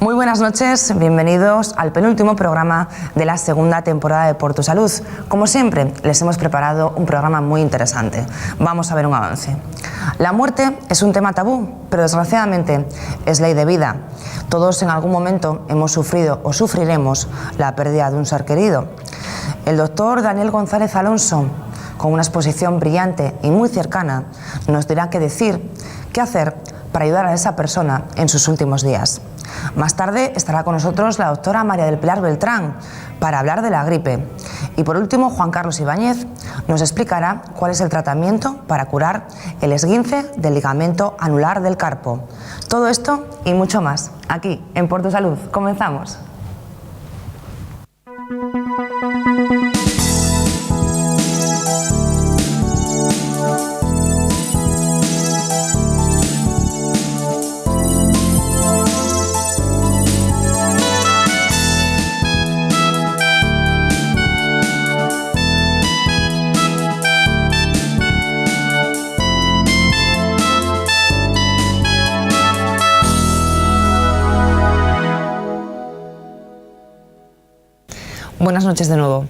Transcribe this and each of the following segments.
Muy buenas noches, bienvenidos al penúltimo programa de la segunda temporada de Por tu Salud. Como siempre, les hemos preparado un programa muy interesante. Vamos a ver un avance. La muerte es un tema tabú, pero desgraciadamente es ley de vida. Todos en algún momento hemos sufrido o sufriremos la pérdida de un ser querido. El doctor Daniel González Alonso, con una exposición brillante y muy cercana, nos dirá qué decir, qué hacer para ayudar a esa persona en sus últimos días. Más tarde estará con nosotros la doctora María del Pilar Beltrán para hablar de la gripe. Y por último, Juan Carlos Ibáñez nos explicará cuál es el tratamiento para curar el esguince del ligamento anular del carpo. Todo esto y mucho más, aquí en Por tu Salud. Comenzamos. Buenas noches de nuevo.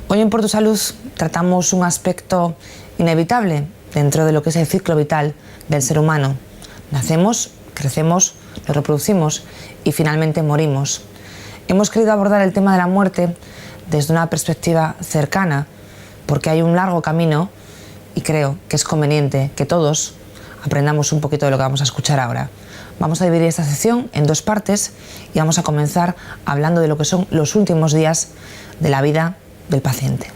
Hoy en Por tu Salud tratamos un aspecto inevitable dentro de lo que es el ciclo vital del ser humano. Nacemos, crecemos, nos reproducimos y finalmente morimos. Hemos querido abordar el tema de la muerte desde una perspectiva cercana porque hay un largo camino y creo que es conveniente que todos aprendamos un poquito de lo que vamos a escuchar ahora. Vamos a dividir esta sección en dos partes y vamos a comenzar hablando de lo que son los últimos días de la vida del paciente.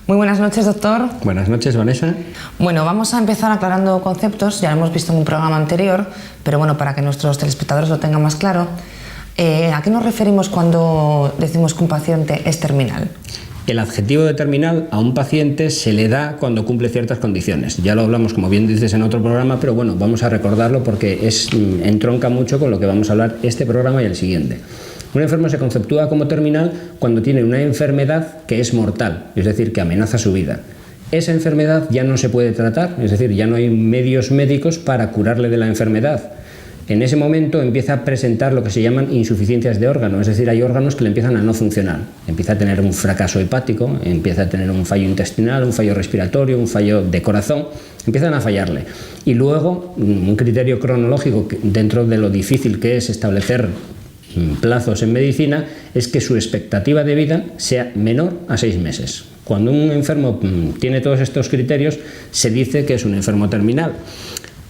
Muy buenas noches, doctor. Buenas noches, Vanessa. Bueno, vamos a empezar aclarando conceptos, ya lo hemos visto en un programa anterior, pero bueno, para que nuestros telespectadores lo tengan más claro. ¿A qué nos referimos cuando decimos que un paciente es terminal? El adjetivo de terminal a un paciente se le da cuando cumple ciertas condiciones. Ya lo hablamos, como bien dices, en otro programa, pero bueno, vamos a recordarlo porque entronca mucho con lo que vamos a hablar este programa y el siguiente. Un enfermo se conceptúa como terminal cuando tiene una enfermedad que es mortal, es decir, que amenaza su vida. Esa enfermedad ya no se puede tratar, es decir, ya no hay medios médicos para curarle de la enfermedad. En ese momento empieza a presentar lo que se llaman insuficiencias de órgano, es decir, hay órganos que le empiezan a no funcionar. Empieza a tener un fracaso hepático, empieza a tener un fallo intestinal, un fallo respiratorio, un fallo de corazón, empiezan a fallarle. Y luego, un criterio cronológico dentro de lo difícil que es establecer plazos en medicina, es que su expectativa de vida sea menor a 6 meses. Cuando un enfermo tiene todos estos criterios, se dice que es un enfermo terminal.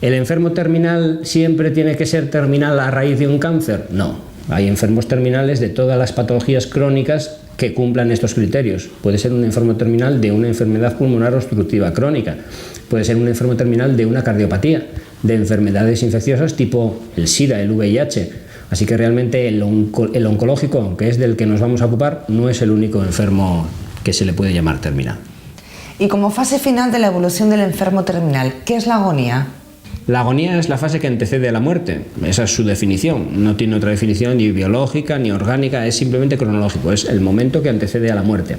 ¿El enfermo terminal siempre tiene que ser terminal a raíz de un cáncer? No. Hay enfermos terminales de todas las patologías crónicas que cumplan estos criterios. Puede ser un enfermo terminal de una enfermedad pulmonar obstructiva crónica. Puede ser un enfermo terminal de una cardiopatía, de enfermedades infecciosas tipo el SIDA, el VIH. Así que realmente el oncológico, aunque es del que nos vamos a ocupar, no es el único enfermo que se le puede llamar terminal. Y como fase final de la evolución del enfermo terminal, ¿qué es la agonía? La agonía es la fase que antecede a la muerte, esa es su definición, no tiene otra definición ni biológica ni orgánica, es simplemente cronológico, es el momento que antecede a la muerte.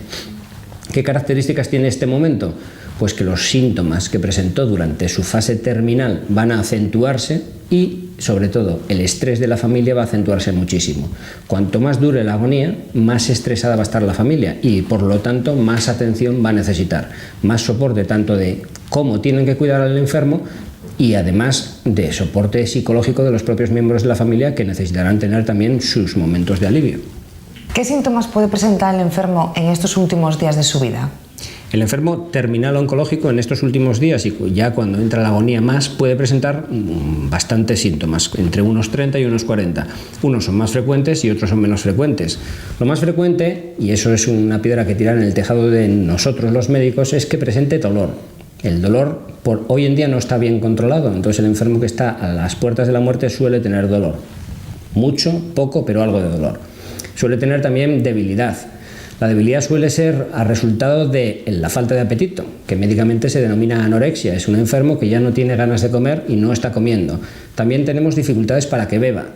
¿Qué características tiene este momento? Pues que los síntomas que presentó durante su fase terminal van a acentuarse y, sobre todo, el estrés de la familia va a acentuarse muchísimo. Cuanto más dure la agonía, más estresada va a estar la familia y, por lo tanto, más atención va a necesitar, más soporte tanto de cómo tienen que cuidar al enfermo y además de soporte psicológico de los propios miembros de la familia que necesitarán tener también sus momentos de alivio. ¿Qué síntomas puede presentar el enfermo en estos últimos días de su vida? El enfermo terminal oncológico en estos últimos días y ya cuando entra la agonía más puede presentar bastantes síntomas, entre unos 30 y unos 40. Unos son más frecuentes y otros son menos frecuentes. Lo más frecuente, y eso es una piedra que tirar en el tejado de nosotros los médicos, es que presente dolor. El dolor hoy en día no está bien controlado, entonces el enfermo que está a las puertas de la muerte suele tener dolor. Mucho, poco, pero algo de dolor. Suele tener también debilidad. La debilidad suele ser a resultado de la falta de apetito, que médicamente se denomina anorexia. Es un enfermo que ya no tiene ganas de comer y no está comiendo. También tenemos dificultades para que beba.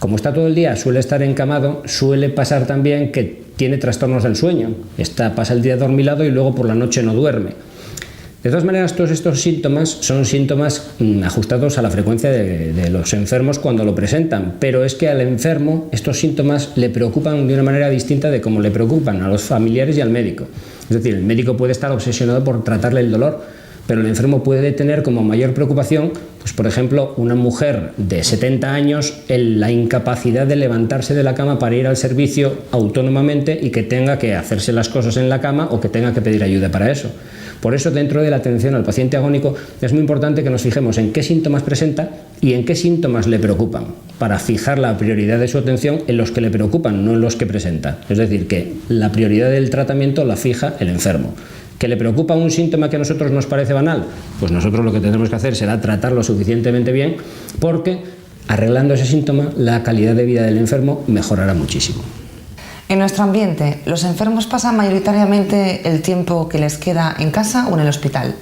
Como está todo el día, suele estar encamado, suele pasar también que tiene trastornos del sueño. Pasa el día dormilado y luego por la noche no duerme. De todas maneras, todos estos síntomas son síntomas ajustados a la frecuencia de los enfermos cuando lo presentan, pero es que al enfermo estos síntomas le preocupan de una manera distinta de cómo le preocupan a los familiares y al médico. Es decir, el médico puede estar obsesionado por tratarle el dolor, pero el enfermo puede tener como mayor preocupación, pues por ejemplo, una mujer de 70 años, la incapacidad de levantarse de la cama para ir al servicio autónomamente y que tenga que hacerse las cosas en la cama o que tenga que pedir ayuda para eso. Por eso, dentro de la atención al paciente agónico, es muy importante que nos fijemos en qué síntomas presenta y en qué síntomas le preocupan, para fijar la prioridad de su atención en los que le preocupan, no en los que presenta. Es decir, que la prioridad del tratamiento la fija el enfermo. ¿Que le preocupa un síntoma que a nosotros nos parece banal? Pues nosotros lo que tendremos que hacer será tratarlo suficientemente bien, porque arreglando ese síntoma, la calidad de vida del enfermo mejorará muchísimo. En nuestro ambiente, ¿los enfermos pasan mayoritariamente el tiempo que les queda en casa o en el hospital?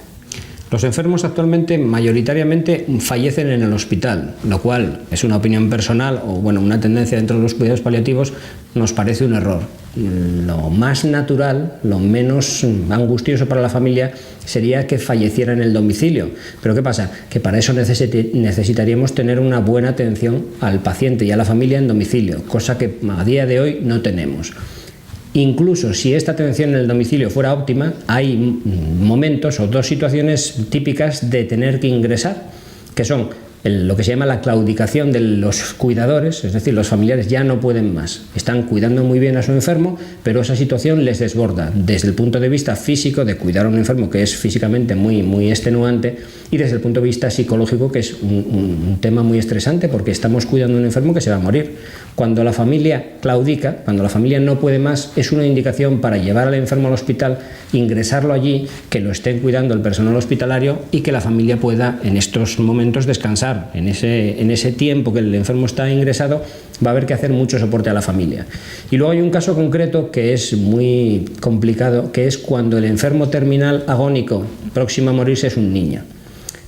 Los enfermos actualmente mayoritariamente fallecen en el hospital, lo cual es una opinión personal o bueno, una tendencia dentro de los cuidados paliativos, nos parece un error. Lo más natural, lo menos angustioso para la familia sería que falleciera en el domicilio. Pero ¿qué pasa? Que para eso necesitaríamos tener una buena atención al paciente y a la familia en domicilio, cosa que a día de hoy no tenemos. Incluso si esta atención en el domicilio fuera óptima, hay momentos o dos situaciones típicas de tener que ingresar, que son lo que se llama la claudicación de los cuidadores, es decir, los familiares ya no pueden más, están cuidando muy bien a su enfermo, pero esa situación les desborda desde el punto de vista físico de cuidar a un enfermo que es físicamente muy extenuante y desde el punto de vista psicológico que es un tema muy estresante porque estamos cuidando a un enfermo que se va a morir. Cuando la familia claudica, cuando la familia no puede más, es una indicación para llevar al enfermo al hospital, ingresarlo allí, que lo estén cuidando el personal hospitalario y que la familia pueda en estos momentos descansar. En ese tiempo que el enfermo está ingresado va a haber que hacer mucho soporte a la familia. Y luego hay un caso concreto que es muy complicado, que es cuando el enfermo terminal agónico próximo a morirse es un niño.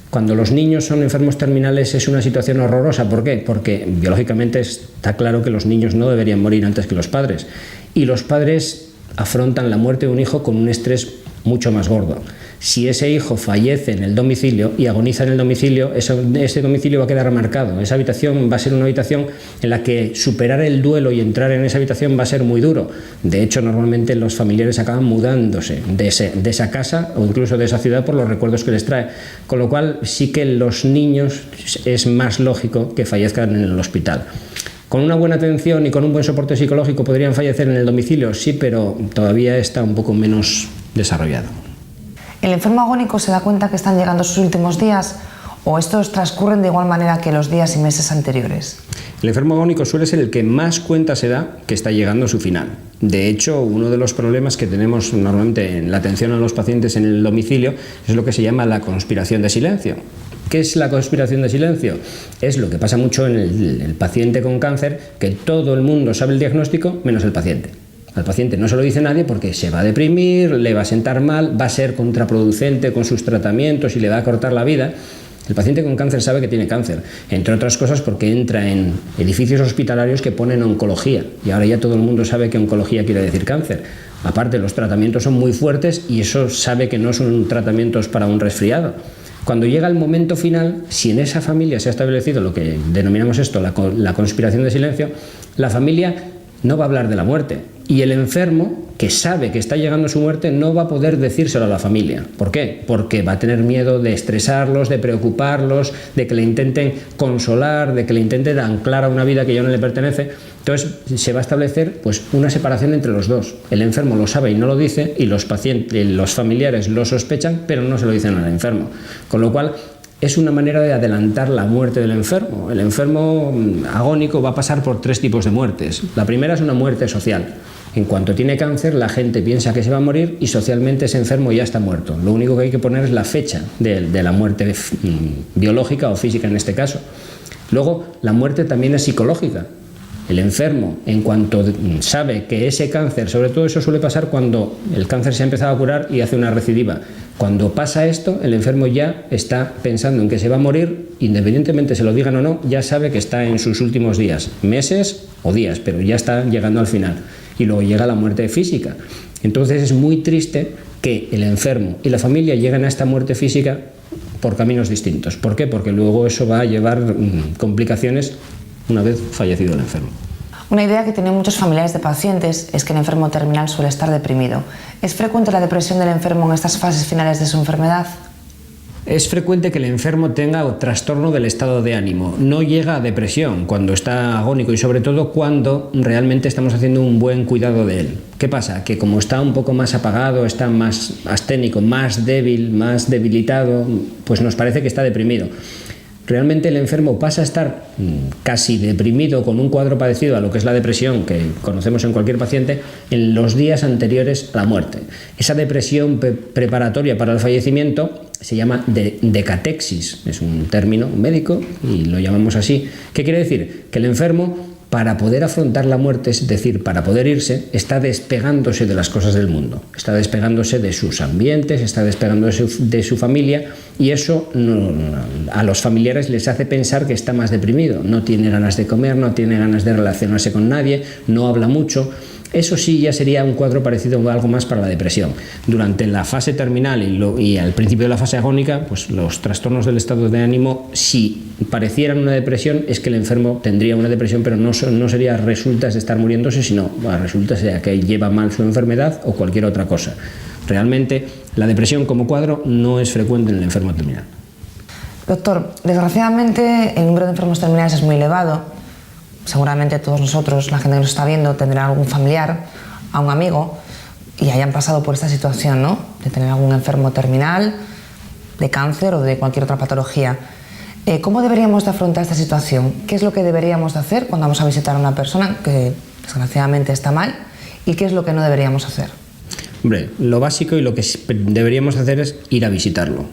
Cuando los niños son enfermos terminales es una situación horrorosa. ¿Por qué? Porque biológicamente está claro que los niños no deberían morir antes que los padres. Y los padres afrontan la muerte de un hijo con un estrés mucho más gordo. Si ese hijo fallece en el domicilio y agoniza en el domicilio, ese domicilio va a quedar marcado. Esa habitación va a ser una habitación en la que superar el duelo y entrar en esa habitación va a ser muy duro. De hecho, normalmente los familiares acaban mudándose de esa casa o incluso de esa ciudad por los recuerdos que les trae. Con lo cual, sí que los niños es más lógico que fallezcan en el hospital. ¿Con una buena atención y con un buen soporte psicológico podrían fallecer en el domicilio? Sí, pero todavía está un poco menos desarrollado. ¿El enfermo agónico se da cuenta que están llegando sus últimos días o estos transcurren de igual manera que los días y meses anteriores? El enfermo agónico suele ser el que más cuenta se da que está llegando a su final. De hecho, uno de los problemas que tenemos normalmente en la atención a los pacientes en el domicilio es lo que se llama la conspiración de silencio. ¿Qué es la conspiración de silencio? Es lo que pasa mucho en el paciente con cáncer, que todo el mundo sabe el diagnóstico menos el paciente. Al paciente no se lo dice nadie porque se va a deprimir, le va a sentar mal, va a ser contraproducente con sus tratamientos y le va a cortar la vida. El paciente con cáncer sabe que tiene cáncer, entre otras cosas porque entra en edificios hospitalarios que ponen oncología y ahora ya todo el mundo sabe que oncología quiere decir cáncer. Aparte, los tratamientos son muy fuertes y eso sabe que no son tratamientos para un resfriado. Cuando llega el momento final, si en esa familia se ha establecido lo que denominamos esto, la conspiración de silencio, la familia no va a hablar de la muerte. Y el enfermo, que sabe que está llegando su muerte, no va a poder decírselo a la familia. ¿Por qué? Porque va a tener miedo de estresarlos, de preocuparlos, de que le intenten consolar, de que le intenten anclar a una vida que ya no le pertenece. Entonces se va a establecer pues, una separación entre los dos. El enfermo lo sabe y no lo dice, y los familiares lo sospechan, pero no se lo dicen al enfermo. Con lo cual, es una manera de adelantar la muerte del enfermo. El enfermo agónico va a pasar por 3 tipos de muertes. La primera es una muerte social. En cuanto tiene cáncer, la gente piensa que se va a morir y socialmente ese enfermo ya está muerto. Lo único que hay que poner es la fecha de la muerte biológica o física en este caso. Luego, la muerte también es psicológica. El enfermo, en cuanto sabe que ese cáncer, sobre todo eso suele pasar cuando el cáncer se ha empezado a curar y hace una recidiva. Cuando pasa esto, el enfermo ya está pensando en que se va a morir, independientemente se lo digan o no, ya sabe que está en sus últimos días, meses o días, pero ya está llegando al final. Y luego llega la muerte física. Entonces es muy triste que el enfermo y la familia lleguen a esta muerte física por caminos distintos. ¿Por qué? Porque luego eso va a llevar complicaciones una vez fallecido el enfermo. Una idea que tienen muchos familiares de pacientes es que el enfermo terminal suele estar deprimido. ¿Es frecuente la depresión del enfermo en estas fases finales de su enfermedad? Es frecuente que el enfermo tenga trastorno del estado de ánimo. No llega a depresión cuando está agónico y sobre todo cuando realmente estamos haciendo un buen cuidado de él. ¿Qué pasa? Que como está un poco más apagado, está más asténico, más débil, más debilitado, pues nos parece que está deprimido. Realmente el enfermo pasa a estar casi deprimido con un cuadro parecido a lo que es la depresión que conocemos en cualquier paciente en los días anteriores a la muerte. Esa depresión preparatoria para el fallecimiento se llama decatexis, es un término médico y lo llamamos así. ¿Qué quiere decir? Que el enfermo, para poder afrontar la muerte, es decir, para poder irse, está despegándose de las cosas del mundo, está despegándose de sus ambientes, está despegándose de su familia y eso a los familiares les hace pensar que está más deprimido, no tiene ganas de comer, no tiene ganas de relacionarse con nadie, no habla mucho. Eso sí ya sería un cuadro parecido a algo más para la depresión. Durante la fase terminal y al principio de la fase agónica, pues los trastornos del estado de ánimo, si parecieran una depresión, es que el enfermo tendría una depresión, pero no sería resultas de estar muriéndose, sino resultas de que lleva mal su enfermedad o cualquier otra cosa. Realmente la depresión como cuadro no es frecuente en el enfermo terminal. Doctor, desgraciadamente el número de enfermos terminales es muy elevado. Seguramente todos nosotros, la gente que nos está viendo, tendrá algún familiar, a un amigo, y hayan pasado por esta situación, ¿no? De tener algún enfermo terminal, de cáncer o de cualquier otra patología. ¿Cómo deberíamos de afrontar esta situación? ¿Qué es lo que deberíamos de hacer cuando vamos a visitar a una persona que desgraciadamente está mal? ¿Y qué es lo que no deberíamos hacer? Hombre, lo básico y lo que deberíamos hacer es ir a visitarlo.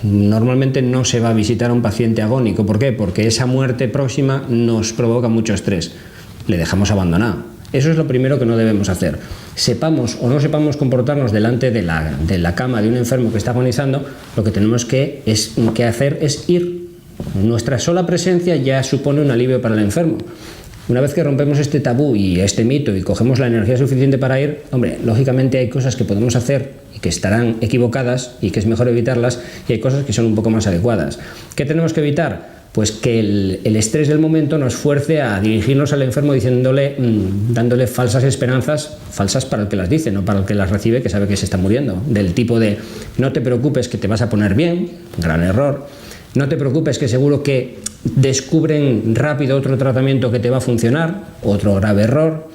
Normalmente no se va a visitar a un paciente agónico. ¿Por qué? Porque esa muerte próxima nos provoca mucho estrés. Le dejamos abandonado. Eso es lo primero que no debemos hacer. Sepamos o no sepamos comportarnos delante de la cama de un enfermo que está agonizando, lo que tenemos que hacer es ir. Nuestra sola presencia ya supone un alivio para el enfermo. Una vez que rompemos este tabú y este mito y cogemos la energía suficiente para ir, hombre, lógicamente hay cosas que podemos hacer y que estarán equivocadas y que es mejor evitarlas, y hay cosas que son un poco más adecuadas. ¿Qué tenemos que evitar? Pues que el estrés del momento nos fuerce a dirigirnos al enfermo dándole falsas esperanzas, falsas para el que las dice, no para el que las recibe, que sabe que se está muriendo. Del tipo de, no te preocupes que te vas a poner bien, gran error. No te preocupes que seguro que descubren rápido otro tratamiento que te va a funcionar, otro grave error.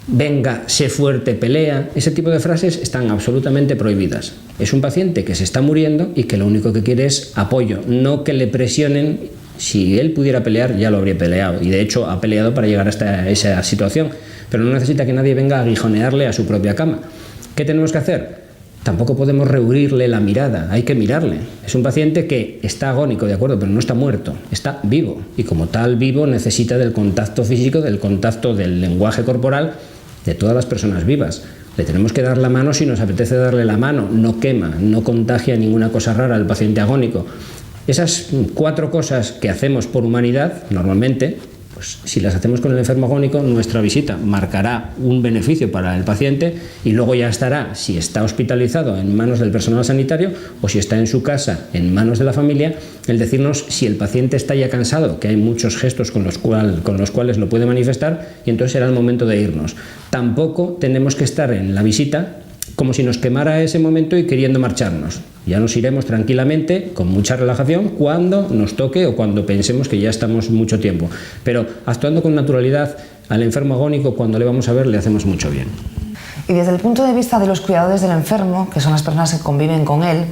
Venga, sé fuerte, pelea. Ese tipo de frases están absolutamente prohibidas. Es un paciente que se está muriendo y que lo único que quiere es apoyo, no que le presionen. Si él pudiera pelear, ya lo habría peleado, y de hecho ha peleado para llegar hasta esa situación, pero no necesita que nadie venga a aguijonearle a su propia cama. ¿Qué tenemos que hacer? Tampoco podemos rehuirle la mirada, hay que mirarle. Es un paciente que está agónico, de acuerdo, pero no está muerto, está vivo, y como tal vivo necesita del contacto físico, del contacto del lenguaje corporal de todas las personas vivas. Le tenemos que dar la mano si nos apetece darle la mano, no quema, no contagia ninguna cosa rara al paciente agónico. Esas 4 cosas que hacemos por humanidad, normalmente, pues si las hacemos con el enfermo agónico, nuestra visita marcará un beneficio para el paciente y luego ya estará, si está hospitalizado, en manos del personal sanitario, o si está en su casa, en manos de la familia, el decirnos si el paciente está ya cansado, que hay muchos gestos con los cuales lo puede manifestar, y entonces será el momento de irnos. Tampoco tenemos que estar en la visita como si nos quemara ese momento y queriendo marcharnos. Ya nos iremos tranquilamente, con mucha relajación, cuando nos toque o cuando pensemos que ya estamos mucho tiempo. Pero actuando con naturalidad, al enfermo agónico, cuando le vamos a ver, le hacemos mucho bien. Y desde el punto de vista de los cuidadores del enfermo, que son las personas que conviven con él,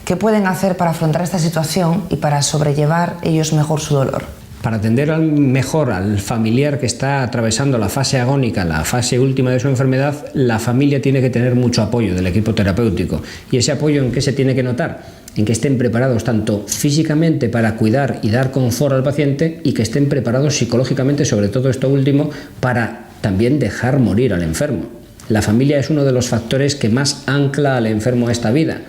¿qué pueden hacer para afrontar esta situación y para sobrellevar ellos mejor su dolor? Para atender mejor al familiar que está atravesando la fase agónica, la fase última de su enfermedad, la familia tiene que tener mucho apoyo del equipo terapéutico. ¿Y ese apoyo en qué se tiene que notar? En que estén preparados tanto físicamente para cuidar y dar confort al paciente, y que estén preparados psicológicamente, sobre todo esto último, para también dejar morir al enfermo. La familia es uno de los factores que más ancla al enfermo a esta vida.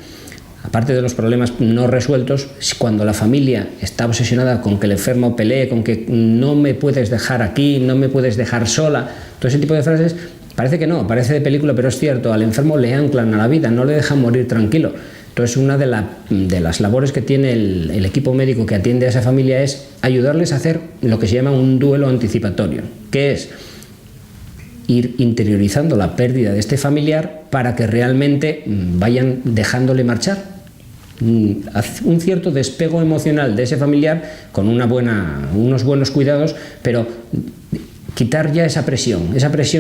Aparte de los problemas no resueltos, cuando la familia está obsesionada con que el enfermo pelee, con que no me puedes dejar aquí, no me puedes dejar sola, todo ese tipo de frases, parece que no, parece de película, pero es cierto, al enfermo le anclan a la vida, no le dejan morir tranquilo. Entonces, una de las labores que tiene el equipo médico que atiende a esa familia es ayudarles a hacer lo que se llama un duelo anticipatorio, que es ir interiorizando la pérdida de este familiar para que realmente vayan dejándole marchar. Un cierto despego emocional de ese familiar con unos buenos cuidados, pero quitar ya esa presión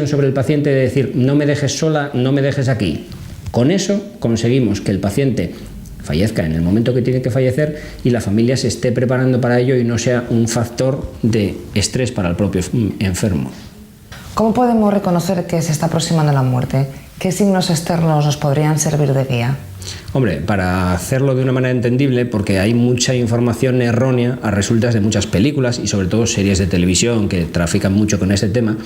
sobre el paciente de decir no me dejes sola, no me dejes aquí. Con eso conseguimos que el paciente fallezca en el momento que tiene que fallecer y la familia se esté preparando para ello y no sea un factor de estrés para el propio enfermo. ¿Cómo podemos reconocer que se está aproximando la muerte? ¿Qué signos externos nos podrían servir de guía? Hombre, para hacerlo de una manera entendible, porque hay mucha información errónea a resultas de muchas películas y sobre todo series de televisión que trafican mucho con este tema,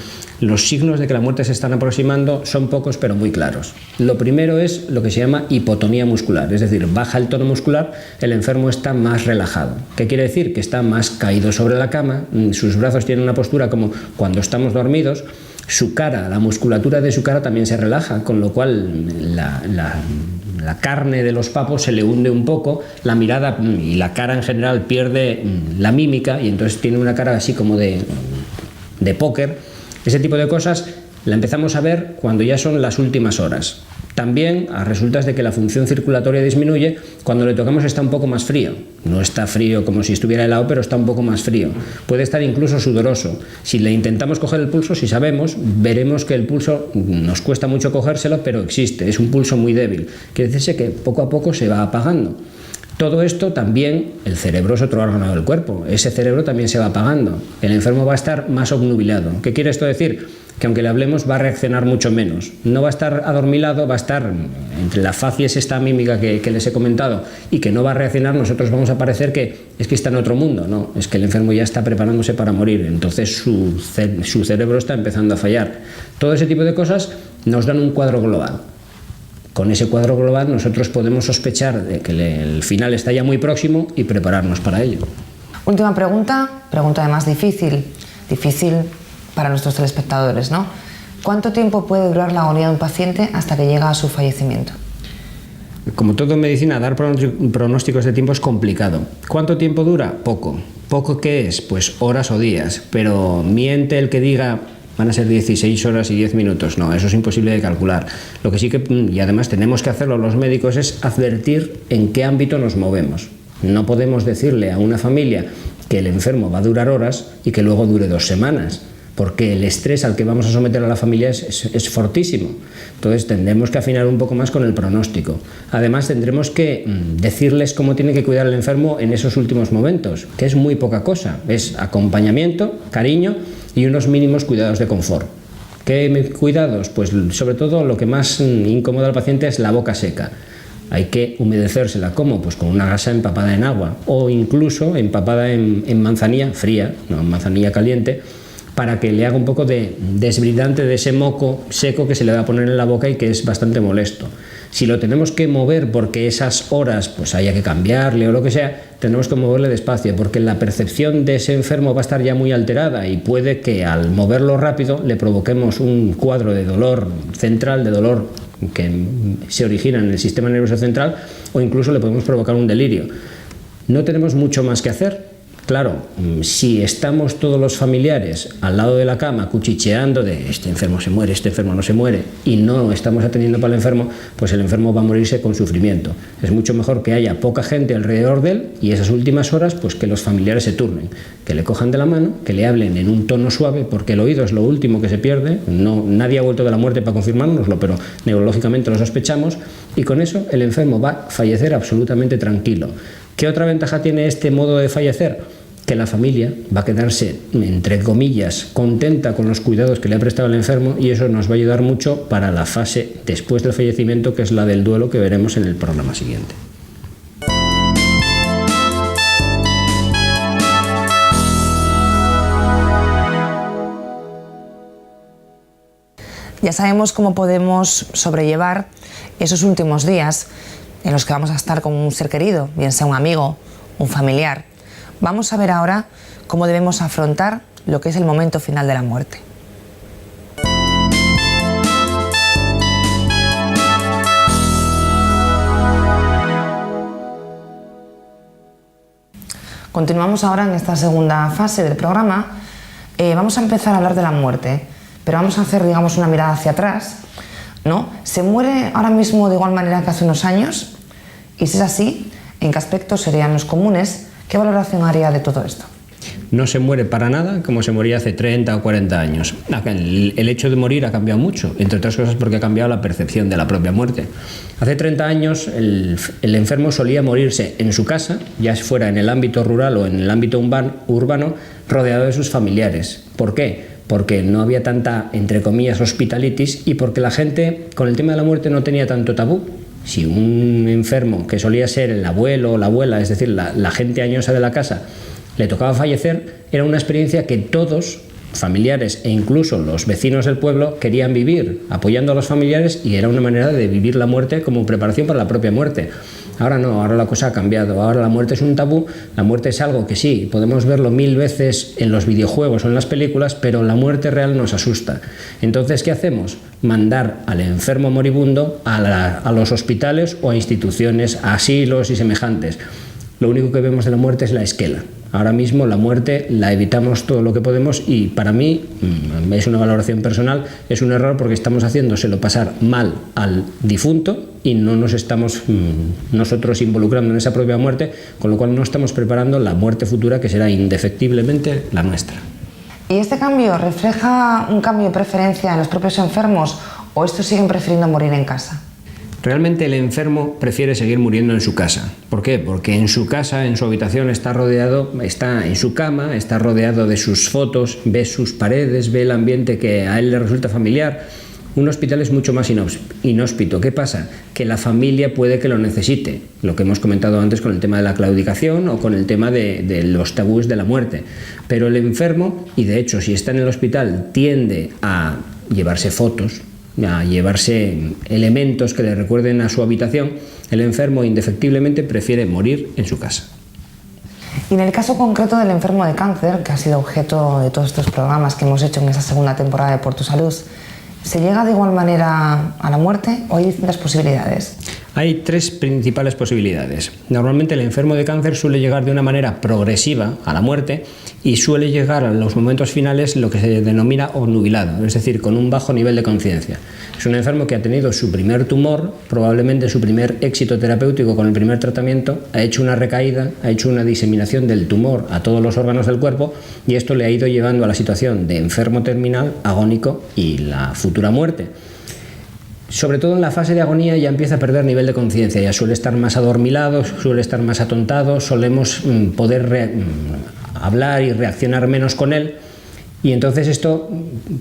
los signos de que la muerte se están aproximando son pocos pero muy claros. Lo primero es lo que se llama hipotonía muscular, es decir, baja el tono muscular, el enfermo está más relajado. ¿Qué quiere decir? Que está más caído sobre la cama, sus brazos tienen una postura como cuando estamos dormidos, su cara, la musculatura de su cara también se relaja, con lo cual la carne de los papos se le hunde un poco, la mirada y la cara en general pierde la mímica y entonces tiene una cara así como de póker. Ese tipo de cosas la empezamos a ver cuando ya son las últimas horas. También a resultas de que la función circulatoria disminuye, cuando le tocamos está un poco más frío. No está frío como si estuviera helado, pero está un poco más frío. Puede estar incluso sudoroso. Si le intentamos coger el pulso, si sabemos, veremos que el pulso nos cuesta mucho cogérselo, pero existe, es un pulso muy débil. Quiere decirse que poco a poco se va apagando. Todo esto también, el cerebro es otro órgano del cuerpo, ese cerebro también se va apagando. El enfermo va a estar más obnubilado. ¿Qué quiere esto decir? Que aunque le hablemos va a reaccionar mucho menos. No va a estar adormilado, va a estar entre la facies esta mímica que les he comentado y que no va a reaccionar, nosotros vamos a parecer que es que está en otro mundo. No, es que el enfermo ya está preparándose para morir, entonces su cerebro está empezando a fallar. Todo ese tipo de cosas nos dan un cuadro global. Con ese cuadro global nosotros podemos sospechar de que el final está ya muy próximo y prepararnos para ello. Última pregunta además difícil para nuestros telespectadores, ¿no? ¿Cuánto tiempo puede durar la agonía de un paciente hasta que llega a su fallecimiento? Como todo en medicina, dar pronósticos de tiempo es complicado. ¿Cuánto tiempo dura? Poco. ¿Poco qué es? Pues horas o días. Pero miente el que diga van a ser 16 horas y 10 minutos. No, eso es imposible de calcular. Lo que sí que, y además tenemos que hacerlo los médicos, es advertir en qué ámbito nos movemos. No podemos decirle a una familia que el enfermo va a durar horas y que luego dure 2 semanas. Porque el estrés al que vamos a someter a la familia es fortísimo. Entonces tendremos que afinar un poco más con el pronóstico. Además tendremos que decirles cómo tiene que cuidar el enfermo en esos últimos momentos, que es muy poca cosa. Es acompañamiento, cariño y unos mínimos cuidados de confort. ¿Qué cuidados? Pues sobre todo lo que más incomoda al paciente es la boca seca. Hay que humedecérsela. ¿Cómo? Pues con una gasa empapada en agua o incluso empapada en manzanilla fría, no en manzanilla caliente, para que le haga un poco de desbridante de ese moco seco que se le va a poner en la boca y que es bastante molesto. Si lo tenemos que mover porque esas horas pues haya que cambiarle o lo que sea, tenemos que moverle despacio porque la percepción de ese enfermo va a estar ya muy alterada y puede que al moverlo rápido le provoquemos un cuadro de dolor central, de dolor que se origina en el sistema nervioso central, o incluso le podemos provocar un delirio. No tenemos mucho más que hacer. Claro, si estamos todos los familiares al lado de la cama cuchicheando de este enfermo se muere, este enfermo no se muere, y no estamos atendiendo para el enfermo, pues el enfermo va a morirse con sufrimiento. Es mucho mejor que haya poca gente alrededor de él y esas últimas horas pues que los familiares se turnen, que le cojan de la mano, que le hablen en un tono suave, porque el oído es lo último que se pierde. Nadie ha vuelto de la muerte para confirmárnoslo, pero neurológicamente lo sospechamos, y con eso el enfermo va a fallecer absolutamente tranquilo. ¿Qué otra ventaja tiene este modo de fallecer? que la familia va a quedarse, entre comillas, contenta con los cuidados que le ha prestado el enfermo, y eso nos va a ayudar mucho para la fase después del fallecimiento, que es la del duelo, que veremos en el programa siguiente. Ya sabemos cómo podemos sobrellevar esos últimos días en los que vamos a estar con un ser querido, bien sea un amigo, un familiar. Vamos a ver ahora cómo debemos afrontar lo que es el momento final de la muerte. Continuamos ahora en esta segunda fase del programa. Vamos a empezar a hablar de la muerte, pero vamos a hacer, digamos, una mirada hacia atrás, ¿no? ¿Se muere ahora mismo de igual manera que hace unos años? Y si es así, ¿en qué aspectos serían los comunes? ¿Qué valoración haría de todo esto? No se muere para nada como se moría hace 30 o 40 años. El hecho de morir ha cambiado mucho, entre otras cosas porque ha cambiado la percepción de la propia muerte. Hace 30 años el enfermo solía morirse en su casa, ya fuera en el ámbito rural o en el ámbito urbano, rodeado de sus familiares. ¿Por qué? Porque no había tanta, entre comillas, hospitalitis, y porque la gente con el tema de la muerte no tenía tanto tabú. Si un enfermo, que solía ser el abuelo o la abuela, es decir, la gente añosa de la casa, le tocaba fallecer, era una experiencia que todos, familiares e incluso los vecinos del pueblo, querían vivir, apoyando a los familiares, y era una manera de vivir la muerte como preparación para la propia muerte. Ahora no, ahora la cosa ha cambiado, ahora la muerte es un tabú, la muerte es algo que sí, podemos verlo 1000 veces en los videojuegos o en las películas, pero la muerte real nos asusta. Entonces, ¿qué hacemos? Mandar al enfermo moribundo a los hospitales o a instituciones, a asilos y semejantes. Lo único que vemos de la muerte es la esquela. Ahora mismo la muerte la evitamos todo lo que podemos, y para mí, es una valoración personal, es un error porque estamos haciéndoselo pasar mal al difunto y no nos estamos nosotros involucrando en esa propia muerte, con lo cual no estamos preparando la muerte futura, que será indefectiblemente la nuestra. ¿Y este cambio refleja un cambio de preferencia en los propios enfermos, o estos siguen prefiriendo morir en casa? Realmente el enfermo prefiere seguir muriendo en su casa. ¿Por qué? Porque en su casa, en su habitación, está en su cama, está rodeado de sus fotos, ve sus paredes, ve el ambiente que a él le resulta familiar. Un hospital es mucho más inhóspito. ¿Qué pasa? Que la familia puede que lo necesite, lo que hemos comentado antes con el tema de la claudicación o con el tema de los tabús de la muerte. Pero el enfermo, y de hecho si está en el hospital, tiende a llevarse fotos, a llevarse elementos que le recuerden a su habitación. El enfermo indefectiblemente prefiere morir en su casa. Y en el caso concreto del enfermo de cáncer, que ha sido objeto de todos estos programas que hemos hecho en esta segunda temporada de Por tu Salud, ¿se llega de igual manera a la muerte o hay distintas posibilidades? Hay 3 principales posibilidades. Normalmente el enfermo de cáncer suele llegar de una manera progresiva a la muerte y suele llegar a los momentos finales lo que se denomina obnubilado, es decir, con un bajo nivel de conciencia. Es un enfermo que ha tenido su primer tumor, probablemente su primer éxito terapéutico con el primer tratamiento, ha hecho una recaída, ha hecho una diseminación del tumor a todos los órganos del cuerpo, y esto le ha ido llevando a la situación de enfermo terminal, agónico y la futura muerte. Sobre todo en la fase de agonía ya empieza a perder nivel de conciencia, ya suele estar más adormilado, suele estar más atontado, solemos poder hablar y reaccionar menos con él, y entonces esto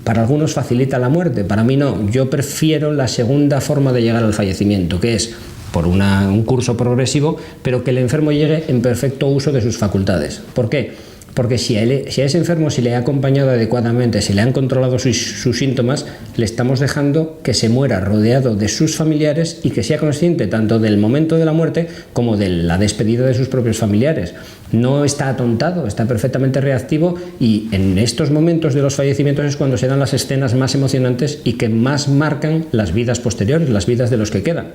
para algunos facilita la muerte, para mí no. Yo prefiero la segunda forma de llegar al fallecimiento, que es por un curso progresivo, pero que el enfermo llegue en perfecto uso de sus facultades. ¿Por qué? Porque si a ese enfermo se le ha acompañado adecuadamente, se le han controlado sus síntomas, le estamos dejando que se muera rodeado de sus familiares y que sea consciente tanto del momento de la muerte como de la despedida de sus propios familiares. No está atontado, está perfectamente reactivo, y en estos momentos de los fallecimientos es cuando se dan las escenas más emocionantes y que más marcan las vidas posteriores, las vidas de los que quedan.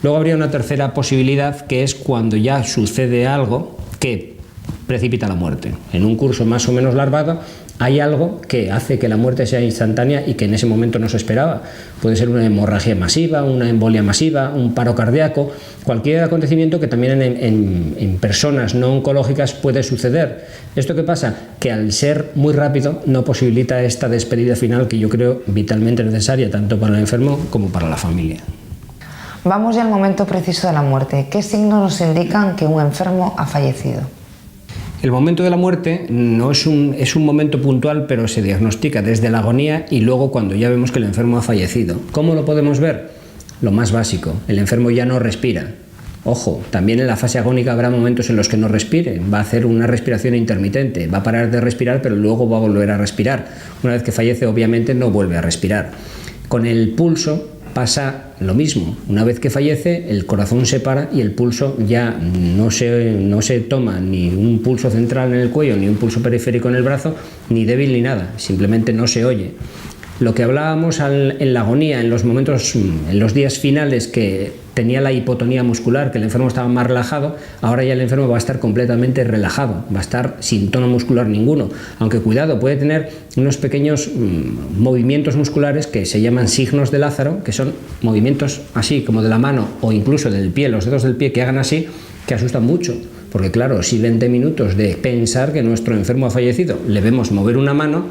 Luego habría una tercera posibilidad, que es cuando ya sucede algo que precipita la muerte. En un curso más o menos larvado hay algo que hace que la muerte sea instantánea y que en ese momento no se esperaba. Puede ser una hemorragia masiva, una embolia masiva, un paro cardíaco, cualquier acontecimiento que también en personas no oncológicas puede suceder. ¿Esto qué pasa? Que al ser muy rápido no posibilita esta despedida final, que yo creo vitalmente necesaria tanto para el enfermo como para la familia. Vamos ya al momento preciso de la muerte. ¿Qué signos nos indican que un enfermo ha fallecido? El momento de la muerte no es un momento puntual, pero se diagnostica desde la agonía y luego cuando ya vemos que el enfermo ha fallecido. ¿Cómo lo podemos ver? Lo más básico, el enfermo ya no respira. Ojo, también en la fase agónica habrá momentos en los que no respire, va a hacer una respiración intermitente, va a parar de respirar pero luego va a volver a respirar. Una vez que fallece obviamente no vuelve a respirar. Con el pulso pasa lo mismo, una vez que fallece el corazón se para y el pulso ya no se toma ni un pulso central en el cuello, ni un pulso periférico en el brazo, ni débil ni nada, simplemente no se oye. Lo que hablábamos en la agonía, en los momentos, en los días finales que tenía la hipotonía muscular, que el enfermo estaba más relajado, ahora ya el enfermo va a estar completamente relajado, va a estar sin tono muscular ninguno, aunque cuidado, puede tener unos pequeños movimientos musculares que se llaman signos de Lázaro, que son movimientos así como de la mano o incluso del pie, los dedos del pie que hagan así, que asustan mucho. Porque claro, si 20 minutos de pensar que nuestro enfermo ha fallecido, le vemos mover una mano,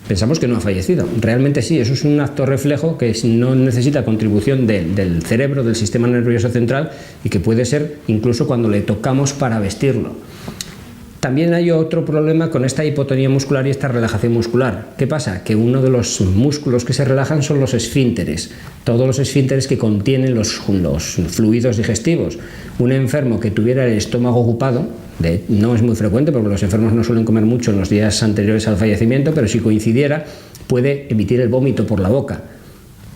pensamos que no ha fallecido. Realmente sí, eso es un acto reflejo que no necesita contribución del cerebro, del sistema nervioso central y que puede ser incluso cuando le tocamos para vestirlo. También hay otro problema con esta hipotonía muscular y esta relajación muscular. ¿Qué pasa? Que uno de los músculos que se relajan son los esfínteres, todos los esfínteres que contienen los fluidos digestivos. Un enfermo que tuviera el estómago ocupado, no es muy frecuente porque los enfermos no suelen comer mucho en los días anteriores al fallecimiento, pero si coincidiera puede emitir el vómito por la boca.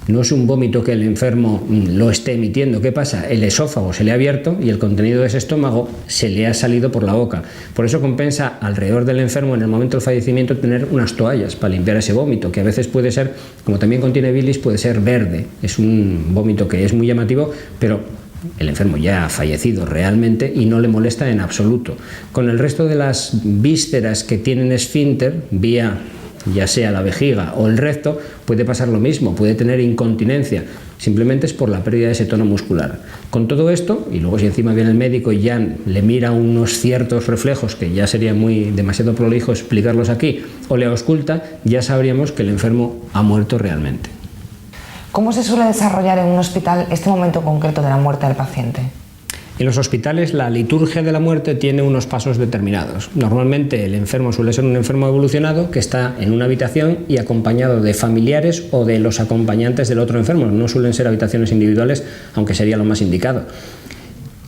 No es un vómito que el enfermo lo esté emitiendo. ¿Qué pasa? El esófago se le ha abierto y el contenido de ese estómago se le ha salido por la boca. Por eso compensa alrededor del enfermo en el momento del fallecimiento tener unas toallas para limpiar ese vómito, que a veces puede ser, como también contiene bilis, puede ser verde. Es un vómito que es muy llamativo, pero el enfermo ya ha fallecido realmente y no le molesta en absoluto. Con el resto de las vísceras que tienen esfínter, vía ya sea la vejiga o el recto, puede pasar lo mismo, puede tener incontinencia, simplemente es por la pérdida de ese tono muscular. Con todo esto, y luego si encima viene el médico y ya le mira unos ciertos reflejos, que ya sería demasiado prolijo explicarlos aquí, o le ausculta, ya sabríamos que el enfermo ha muerto realmente. ¿Cómo se suele desarrollar en un hospital este momento concreto de la muerte del paciente? En los hospitales la liturgia de la muerte tiene unos pasos determinados. Normalmente el enfermo suele ser un enfermo evolucionado que está en una habitación y acompañado de familiares o de los acompañantes del otro enfermo. No suelen ser habitaciones individuales, aunque sería lo más indicado.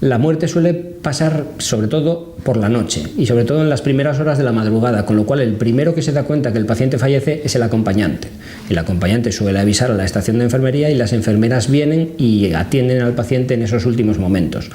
La muerte suele pasar sobre todo por la noche y sobre todo en las primeras horas de la madrugada, con lo cual el primero que se da cuenta que el paciente fallece es el acompañante. El acompañante suele avisar a la estación de enfermería y las enfermeras vienen y atienden al paciente en esos últimos momentos.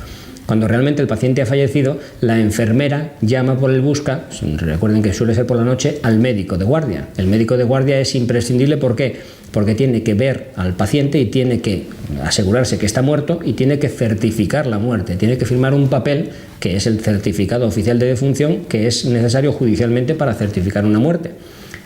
Cuando realmente el paciente ha fallecido, la enfermera llama por el busca, recuerden que suele ser por la noche, al médico de guardia. El médico de guardia es imprescindible, ¿por qué? Porque tiene que ver al paciente y tiene que asegurarse que está muerto y tiene que certificar la muerte, tiene que firmar un papel que es el certificado oficial de defunción que es necesario judicialmente para certificar una muerte.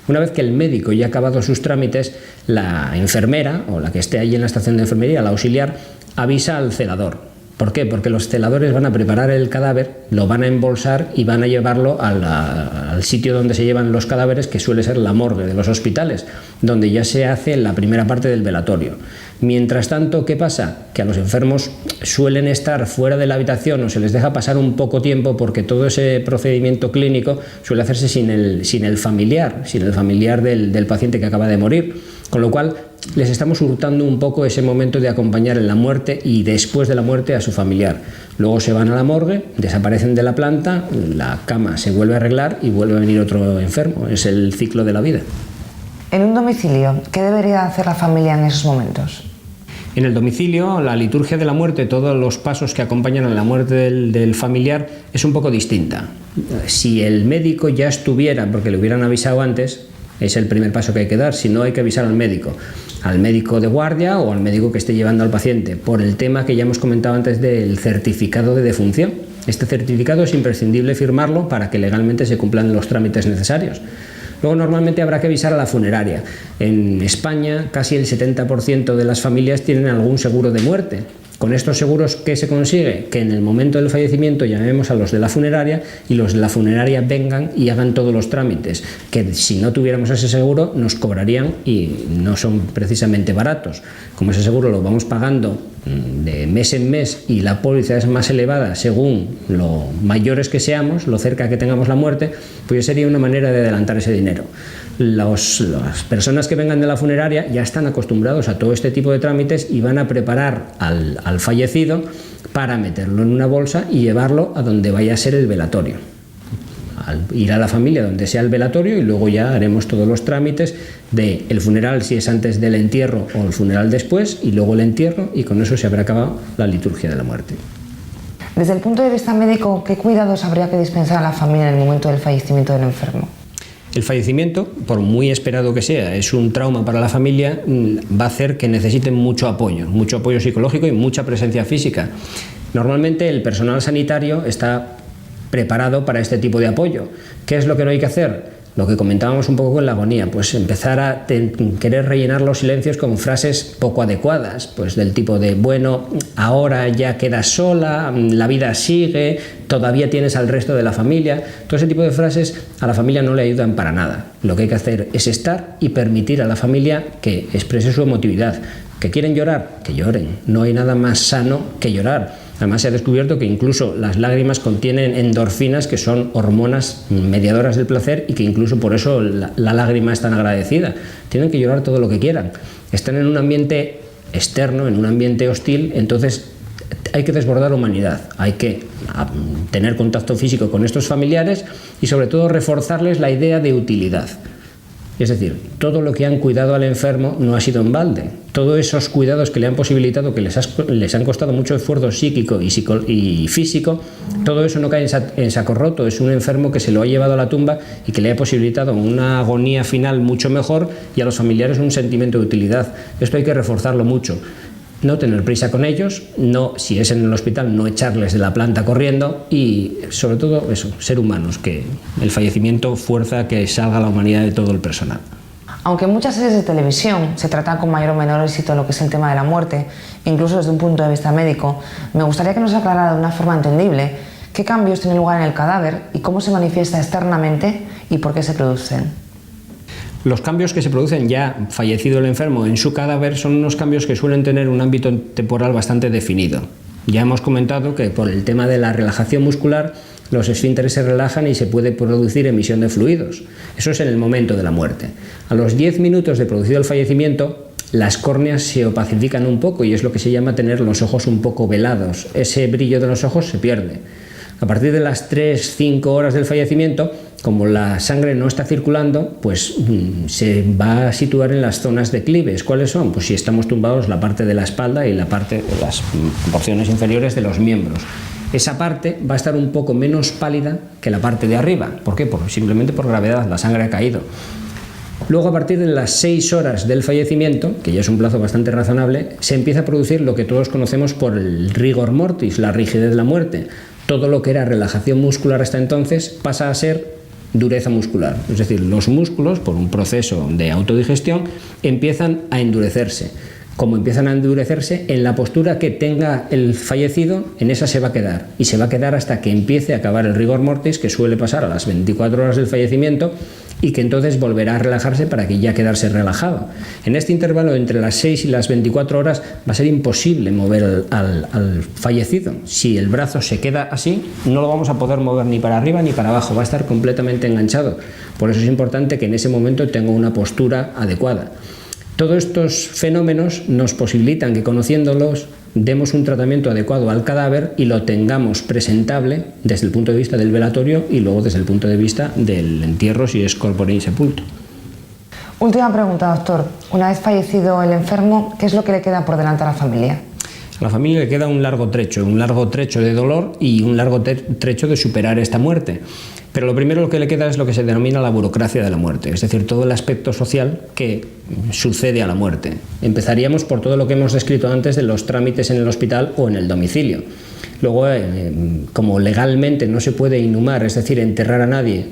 Una vez que el médico ya ha acabado sus trámites, la enfermera o la que esté allí en la estación de enfermería, la auxiliar, avisa al celador. ¿Por qué? Porque los celadores van a preparar el cadáver, lo van a embolsar y van a llevarlo al sitio donde se llevan los cadáveres, que suele ser la morgue de los hospitales, donde ya se hace la primera parte del velatorio. Mientras tanto, ¿qué pasa? Que a los enfermos suelen estar fuera de la habitación o se les deja pasar un poco tiempo porque todo ese procedimiento clínico suele hacerse sin el familiar del paciente que acaba de morir, con lo cual les estamos hurtando un poco ese momento de acompañar en la muerte y después de la muerte a su familiar. Luego se van a la morgue, desaparecen de la planta, la cama se vuelve a arreglar y vuelve a venir otro enfermo. Es el ciclo de la vida. En un domicilio, ¿qué debería hacer la familia en esos momentos? En el domicilio, la liturgia de la muerte, todos los pasos que acompañan a la muerte del familiar es un poco distinta. Si el médico ya estuviera, porque le hubieran avisado antes, es el primer paso que hay que dar. Si no, hay que avisar al médico de guardia o al médico que esté llevando al paciente, por el tema que ya hemos comentado antes del certificado de defunción. Este certificado es imprescindible firmarlo para que legalmente se cumplan los trámites necesarios. Luego normalmente habrá que avisar a la funeraria. En España casi el 70% de las familias tienen algún seguro de muerte. Con estos seguros, ¿qué se consigue? Que en el momento del fallecimiento llamemos a los de la funeraria y los de la funeraria vengan y hagan todos los trámites, que si no tuviéramos ese seguro nos cobrarían y no son precisamente baratos. Como ese seguro lo vamos pagando de mes en mes y la póliza es más elevada según lo mayores que seamos, lo cerca que tengamos la muerte, pues sería una manera de adelantar ese dinero. Las personas que vengan de la funeraria ya están acostumbrados a todo este tipo de trámites y van a preparar al fallecido para meterlo en una bolsa y llevarlo a donde vaya a ser el velatorio. Ir a la familia donde sea el velatorio y luego ya haremos todos los trámites de el funeral si es antes del entierro o el funeral después y luego el entierro, y con eso se habrá acabado la liturgia de la muerte. Desde el punto de vista médico, ¿qué cuidados habría que dispensar a la familia en el momento del fallecimiento del enfermo? El fallecimiento, por muy esperado que sea, es un trauma para la familia, va a hacer que necesiten mucho apoyo psicológico y mucha presencia física. Normalmente el personal sanitario está preparado para este tipo de apoyo. ¿Qué es lo que no hay que hacer? Lo que comentábamos un poco con la agonía, pues empezar a querer rellenar los silencios con frases poco adecuadas, pues del tipo de, bueno, ahora ya quedas sola, la vida sigue, todavía tienes al resto de la familia. Todo ese tipo de frases a la familia no le ayudan para nada. Lo que hay que hacer es estar y permitir a la familia que exprese su emotividad. ¿Que quieren llorar? Que lloren. No hay nada más sano que llorar. Además se ha descubierto que incluso las lágrimas contienen endorfinas, que son hormonas mediadoras del placer, y que incluso por eso la lágrima es tan agradecida. Tienen que llorar todo lo que quieran. Están en un ambiente externo, en un ambiente hostil, entonces hay que desbordar la humanidad, hay que tener contacto físico con estos familiares y sobre todo reforzarles la idea de utilidad. Es decir, todo lo que han cuidado al enfermo no ha sido en balde. Todos esos cuidados que le han posibilitado, que les han costado mucho esfuerzo psíquico y físico, todo eso no cae en saco roto. Es un enfermo que se lo ha llevado a la tumba y que le ha posibilitado una agonía final mucho mejor, y a los familiares un sentimiento de utilidad. Esto hay que reforzarlo mucho. No tener prisa con ellos, no, si es en el hospital, no echarles de la planta corriendo, y sobre todo eso, ser humanos, que el fallecimiento fuerza a que salga la humanidad de todo el personal. Aunque en muchas series de televisión se trata con mayor o menor éxito lo que es el tema de la muerte, incluso desde un punto de vista médico, me gustaría que nos aclarara de una forma entendible qué cambios tienen lugar en el cadáver y cómo se manifiesta externamente y por qué se producen. Los cambios que se producen ya fallecido el enfermo en su cadáver son unos cambios que suelen tener un ámbito temporal bastante definido. Ya hemos comentado que por el tema de la relajación muscular, los esfínteres se relajan y se puede producir emisión de fluidos. Eso es en el momento de la muerte. A los 10 minutos de producido el fallecimiento, las córneas se opacifican un poco y es lo que se llama tener los ojos un poco velados. Ese brillo de los ojos se pierde. A partir de las 3-5 horas del fallecimiento, como la sangre no está circulando, pues se va a situar en las zonas declives. ¿Cuáles son? Pues si estamos tumbados, la parte de la espalda y la parte de las porciones inferiores de los miembros. Esa parte va a estar un poco menos pálida que la parte de arriba. ¿Por qué? Simplemente por gravedad, la sangre ha caído. Luego, a partir de las 6 horas del fallecimiento, que ya es un plazo bastante razonable, se empieza a producir lo que todos conocemos por el rigor mortis, la rigidez de la muerte. Todo lo que era relajación muscular hasta entonces pasa a ser dureza muscular. Es decir, los músculos, por un proceso de autodigestión, empiezan a endurecerse. Como empiezan a endurecerse, en la postura que tenga el fallecido, en esa se va a quedar. Y se va a quedar hasta que empiece a acabar el rigor mortis, que suele pasar a las 24 horas del fallecimiento, y que entonces volverá a relajarse para que ya quedarse relajado. En este intervalo entre las 6 y las 24 horas va a ser imposible mover al fallecido. Si el brazo se queda así, no lo vamos a poder mover ni para arriba ni para abajo, va a estar completamente enganchado. Por eso es importante que en ese momento tenga una postura adecuada. Todos estos fenómenos nos posibilitan que, conociéndolos, demos un tratamiento adecuado al cadáver y lo tengamos presentable desde el punto de vista del velatorio y luego desde el punto de vista del entierro, si es corpore insepulto. Última pregunta, doctor. Una vez fallecido el enfermo, ¿qué es lo que le queda por delante a la familia? A la familia le queda un largo trecho de dolor y un largo trecho de superar esta muerte. Pero lo primero que le queda es lo que se denomina la burocracia de la muerte, es decir, todo el aspecto social que sucede a la muerte. Empezaríamos por todo lo que hemos descrito antes de los trámites en el hospital o en el domicilio. Luego, como legalmente no se puede inhumar, es decir, enterrar a nadie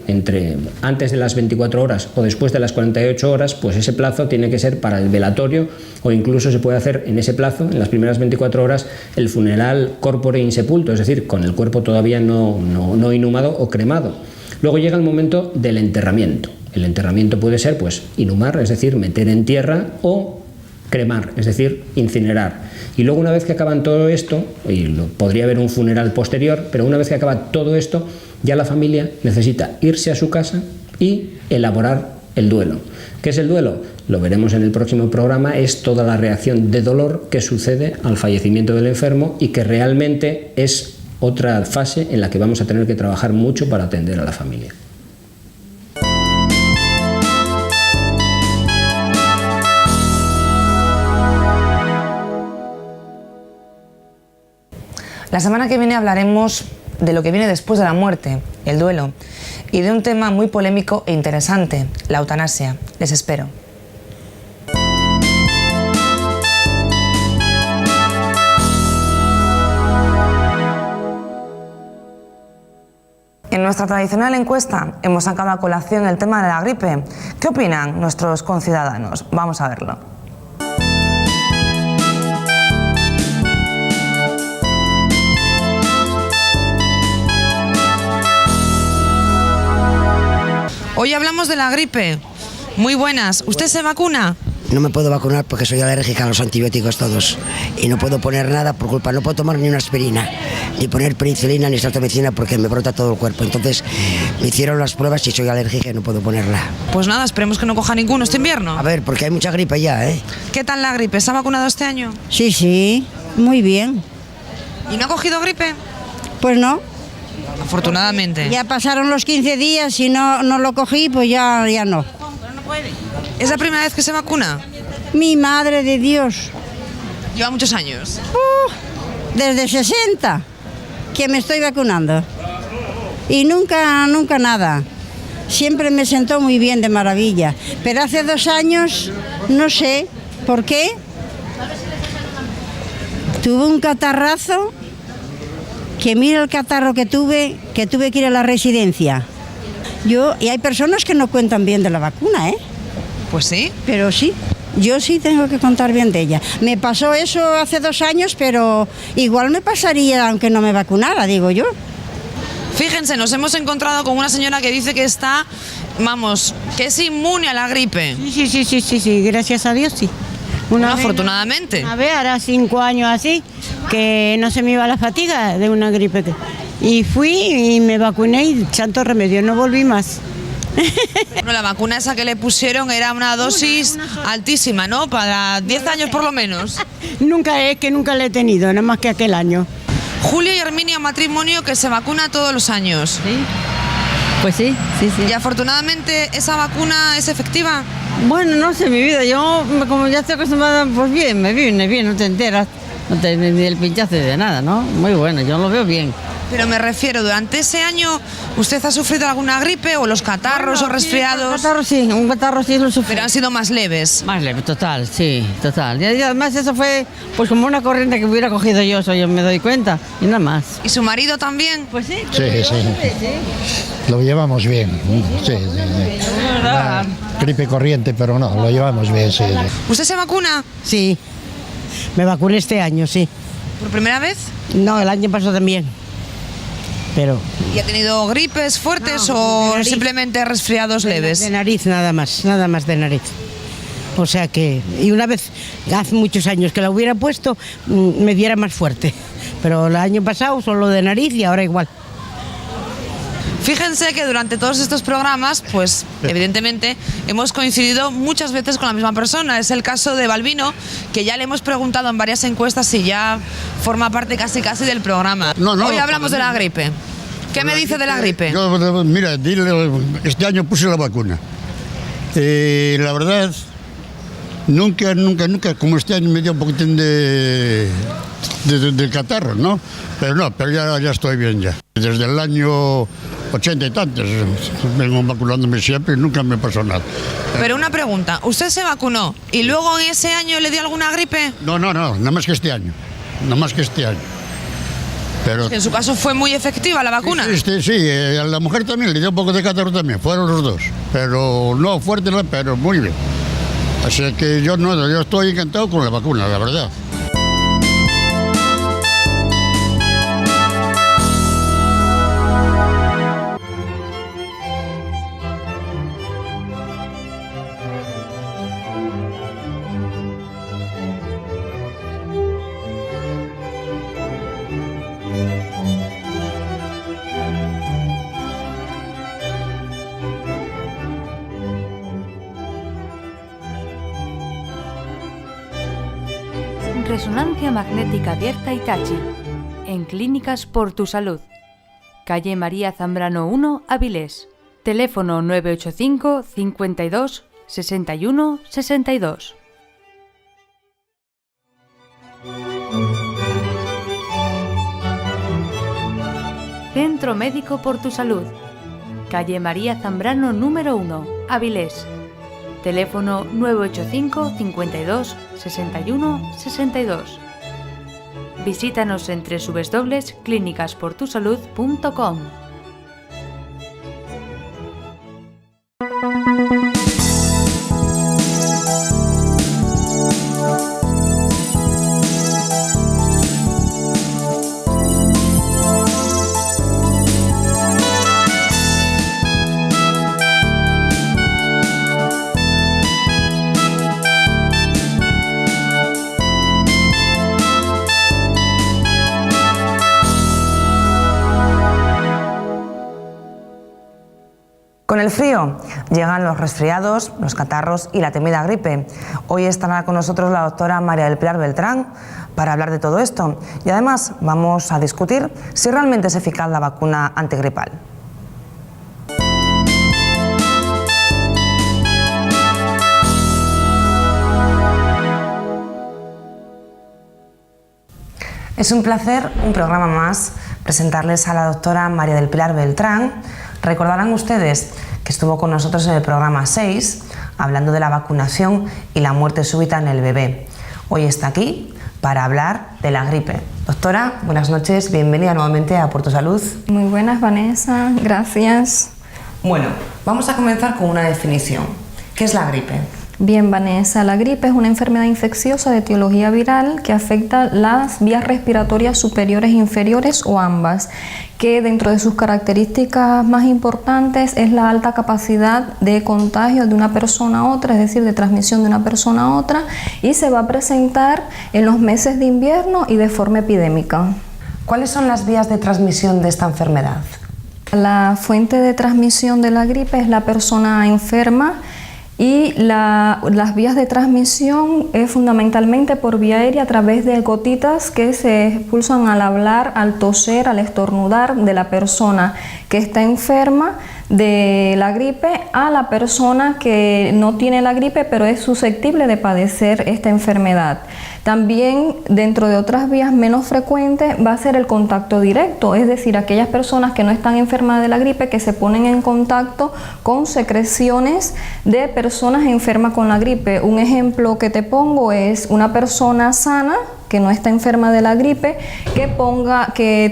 antes de las 24 horas o después de las 48 horas, pues ese plazo tiene que ser para el velatorio, o incluso se puede hacer en ese plazo, en las primeras 24 horas, el funeral corpore insepulto, es decir, con el cuerpo todavía no inhumado o cremado. Luego llega el momento del enterramiento. El enterramiento puede ser, pues, inhumar, es decir, meter en tierra, o cremar, es decir, incinerar. Y luego una vez que acaban todo esto, y podría haber un funeral posterior, pero una vez que acaba todo esto, ya la familia necesita irse a su casa y elaborar el duelo. ¿Qué es el duelo? Lo veremos en el próximo programa, es toda la reacción de dolor que sucede al fallecimiento del enfermo y que realmente es otra fase en la que vamos a tener que trabajar mucho para atender a la familia. La semana que viene hablaremos de lo que viene después de la muerte, el duelo, y de un tema muy polémico e interesante, la eutanasia. Les espero. En nuestra tradicional encuesta hemos sacado a colación el tema de la gripe. ¿Qué opinan nuestros conciudadanos? Vamos a verlo. Hoy hablamos de la gripe. Muy buenas. ¿Usted se vacuna? No me puedo vacunar porque soy alérgica a los antibióticos todos y no puedo poner nada por culpa, no puedo tomar ni una aspirina, ni poner penicilina ni estreptomicina porque me brota todo el cuerpo. Entonces me hicieron las pruebas y soy alérgica y no puedo ponerla. Pues nada, esperemos que no coja ninguno este invierno. A ver, porque hay mucha gripe ya, ¿eh? ¿Qué tal la gripe? ¿Se ha vacunado este año? Sí, muy bien. ¿Y no ha cogido gripe? Pues no, Afortunadamente. ya pasaron los 15 días y no lo cogí, pues ya no. ¿Es la primera vez que se vacuna? Mi madre de Dios, Lleva muchos años. desde 60 que me estoy vacunando y nunca nada. Siempre me sentó muy bien, de maravilla. Pero hace 2 años, no sé por qué, tuve un catarrazo, que mira el catarro que tuve que ir a la residencia. Y hay personas que no cuentan bien de la vacuna, ¿eh? Pues sí. Pero sí, yo sí tengo que contar bien de ella. Me pasó eso hace 2 años, pero igual me pasaría aunque no me vacunara, digo yo. Fíjense, nos hemos encontrado con una señora que dice que está, vamos, que es inmune a la gripe. Sí, gracias a Dios sí. Afortunadamente. Una vez, hará 5 años así, que no se me iba la fatiga de una gripe. Y fui y me vacuné y santo remedio, no volví más. Bueno, la vacuna esa que le pusieron era una dosis altísima, ¿no? Para 10 años por lo menos. Nunca la he tenido, nada más que aquel año. Julio y Herminia, matrimonio que se vacuna todos los años. Sí. Pues sí. Y afortunadamente, ¿esa vacuna es efectiva? Bueno, no sé, mi vida, yo como ya estoy acostumbrada, pues bien, me viene bien, no te enteras, ni del pinchazo ni de nada, ¿no? Muy bueno, yo lo veo bien. Pero me refiero, durante ese año, ¿usted ha sufrido alguna gripe o los catarros o resfriados? Un catarro sí lo sufrí. Pero han sido más leves. Más leve, total, sí, total. Y además eso fue pues como una corriente que hubiera cogido yo me doy cuenta, y nada más. ¿Y su marido también? Pues sí. Sí. Lo llevamos bien. Sí. Una gripe corriente, pero no, lo llevamos bien, sí. ¿Usted se vacuna? Sí, me vacuné este año, sí. ¿Por primera vez? No, el año pasado también. Pero ¿Y ha tenido gripes fuertes o simplemente resfriados leves? de nariz nada más de nariz. O sea que, y una vez, hace muchos años que la hubiera puesto, me diera más fuerte. Pero el año pasado solo de nariz y ahora igual. Fíjense que durante todos estos programas, pues evidentemente hemos coincidido muchas veces con la misma persona. Es el caso de Balbino, que ya le hemos preguntado en varias encuestas y ya forma parte casi del programa. No, Hoy hablamos de la gripe. ¿Qué me dice de la gripe? Mira, este año puse la vacuna. La verdad, nunca, como este año me dio un poquitín de catarro, ¿no? Pero ya estoy bien ya. Desde el año 80 y tantos vengo vacunándome siempre y nunca me pasó nada. Pero una pregunta, ¿usted se vacunó y luego en ese año le dio alguna gripe? No, nada más que este año. Pero En su caso fue muy efectiva la vacuna. sí, a la mujer también le dio un poco de catarro también, fueron los dos. Pero no fuerte, pero muy bien. Así que yo estoy encantado con la vacuna, la verdad. Resonancia magnética abierta Hitachi. En Clínicas por tu Salud. Calle María Zambrano 1, Avilés. Teléfono 985 52 61 62. Centro Médico por tu Salud. Calle María Zambrano número 1, Avilés. Teléfono 985 52 61 62. Visítanos en www.clinicasportusalud.com. Con el frío llegan los resfriados, los catarros y la temida gripe. Hoy estará con nosotros la doctora María del Pilar Beltrán para hablar de todo esto. Y además vamos a discutir si realmente es eficaz la vacuna antigripal. Es un placer, un programa más, presentarles a la doctora María del Pilar Beltrán. Recordarán ustedes que estuvo con nosotros en el programa 6, hablando de la vacunación y la muerte súbita en el bebé. Hoy está aquí para hablar de la gripe. Doctora, buenas noches, bienvenida nuevamente a Por tu Salud. Muy buenas, Vanessa, gracias. Bueno, vamos a comenzar con una definición. ¿Qué es la gripe? Bien, Vanessa, la gripe es una enfermedad infecciosa de etiología viral que afecta las vías respiratorias superiores e inferiores o ambas, que dentro de sus características más importantes es la alta capacidad de contagio de una persona a otra, es decir, de transmisión de una persona a otra, y se va a presentar en los meses de invierno y de forma epidémica. ¿Cuáles son las vías de transmisión de esta enfermedad? La fuente de transmisión de la gripe es la persona enferma, y las vías de transmisión es fundamentalmente por vía aérea a través de gotitas que se expulsan al hablar, al toser, al estornudar de la persona que está enferma de la gripe a la persona que no tiene la gripe pero es susceptible de padecer esta enfermedad. También dentro de otras vías menos frecuentes va a ser el contacto directo, es decir, aquellas personas que no están enfermas de la gripe que se ponen en contacto con secreciones de personas enfermas con la gripe. Un ejemplo que te pongo es una persona sana que no está enferma de la gripe, que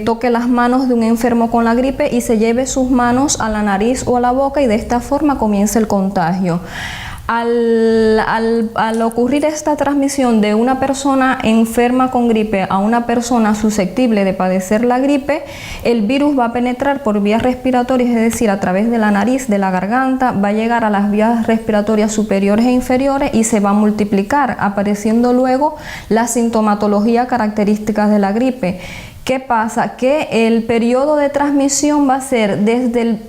toque las manos de un enfermo con la gripe y se lleve sus manos a la nariz o a la boca y de esta forma comienza el contagio. Al ocurrir esta transmisión de una persona enferma con gripe a una persona susceptible de padecer la gripe, el virus va a penetrar por vías respiratorias, es decir, a través de la nariz, de la garganta, va a llegar a las vías respiratorias superiores e inferiores y se va a multiplicar, apareciendo luego la sintomatología característica de la gripe. ¿Qué pasa? Que el periodo de transmisión va a ser desde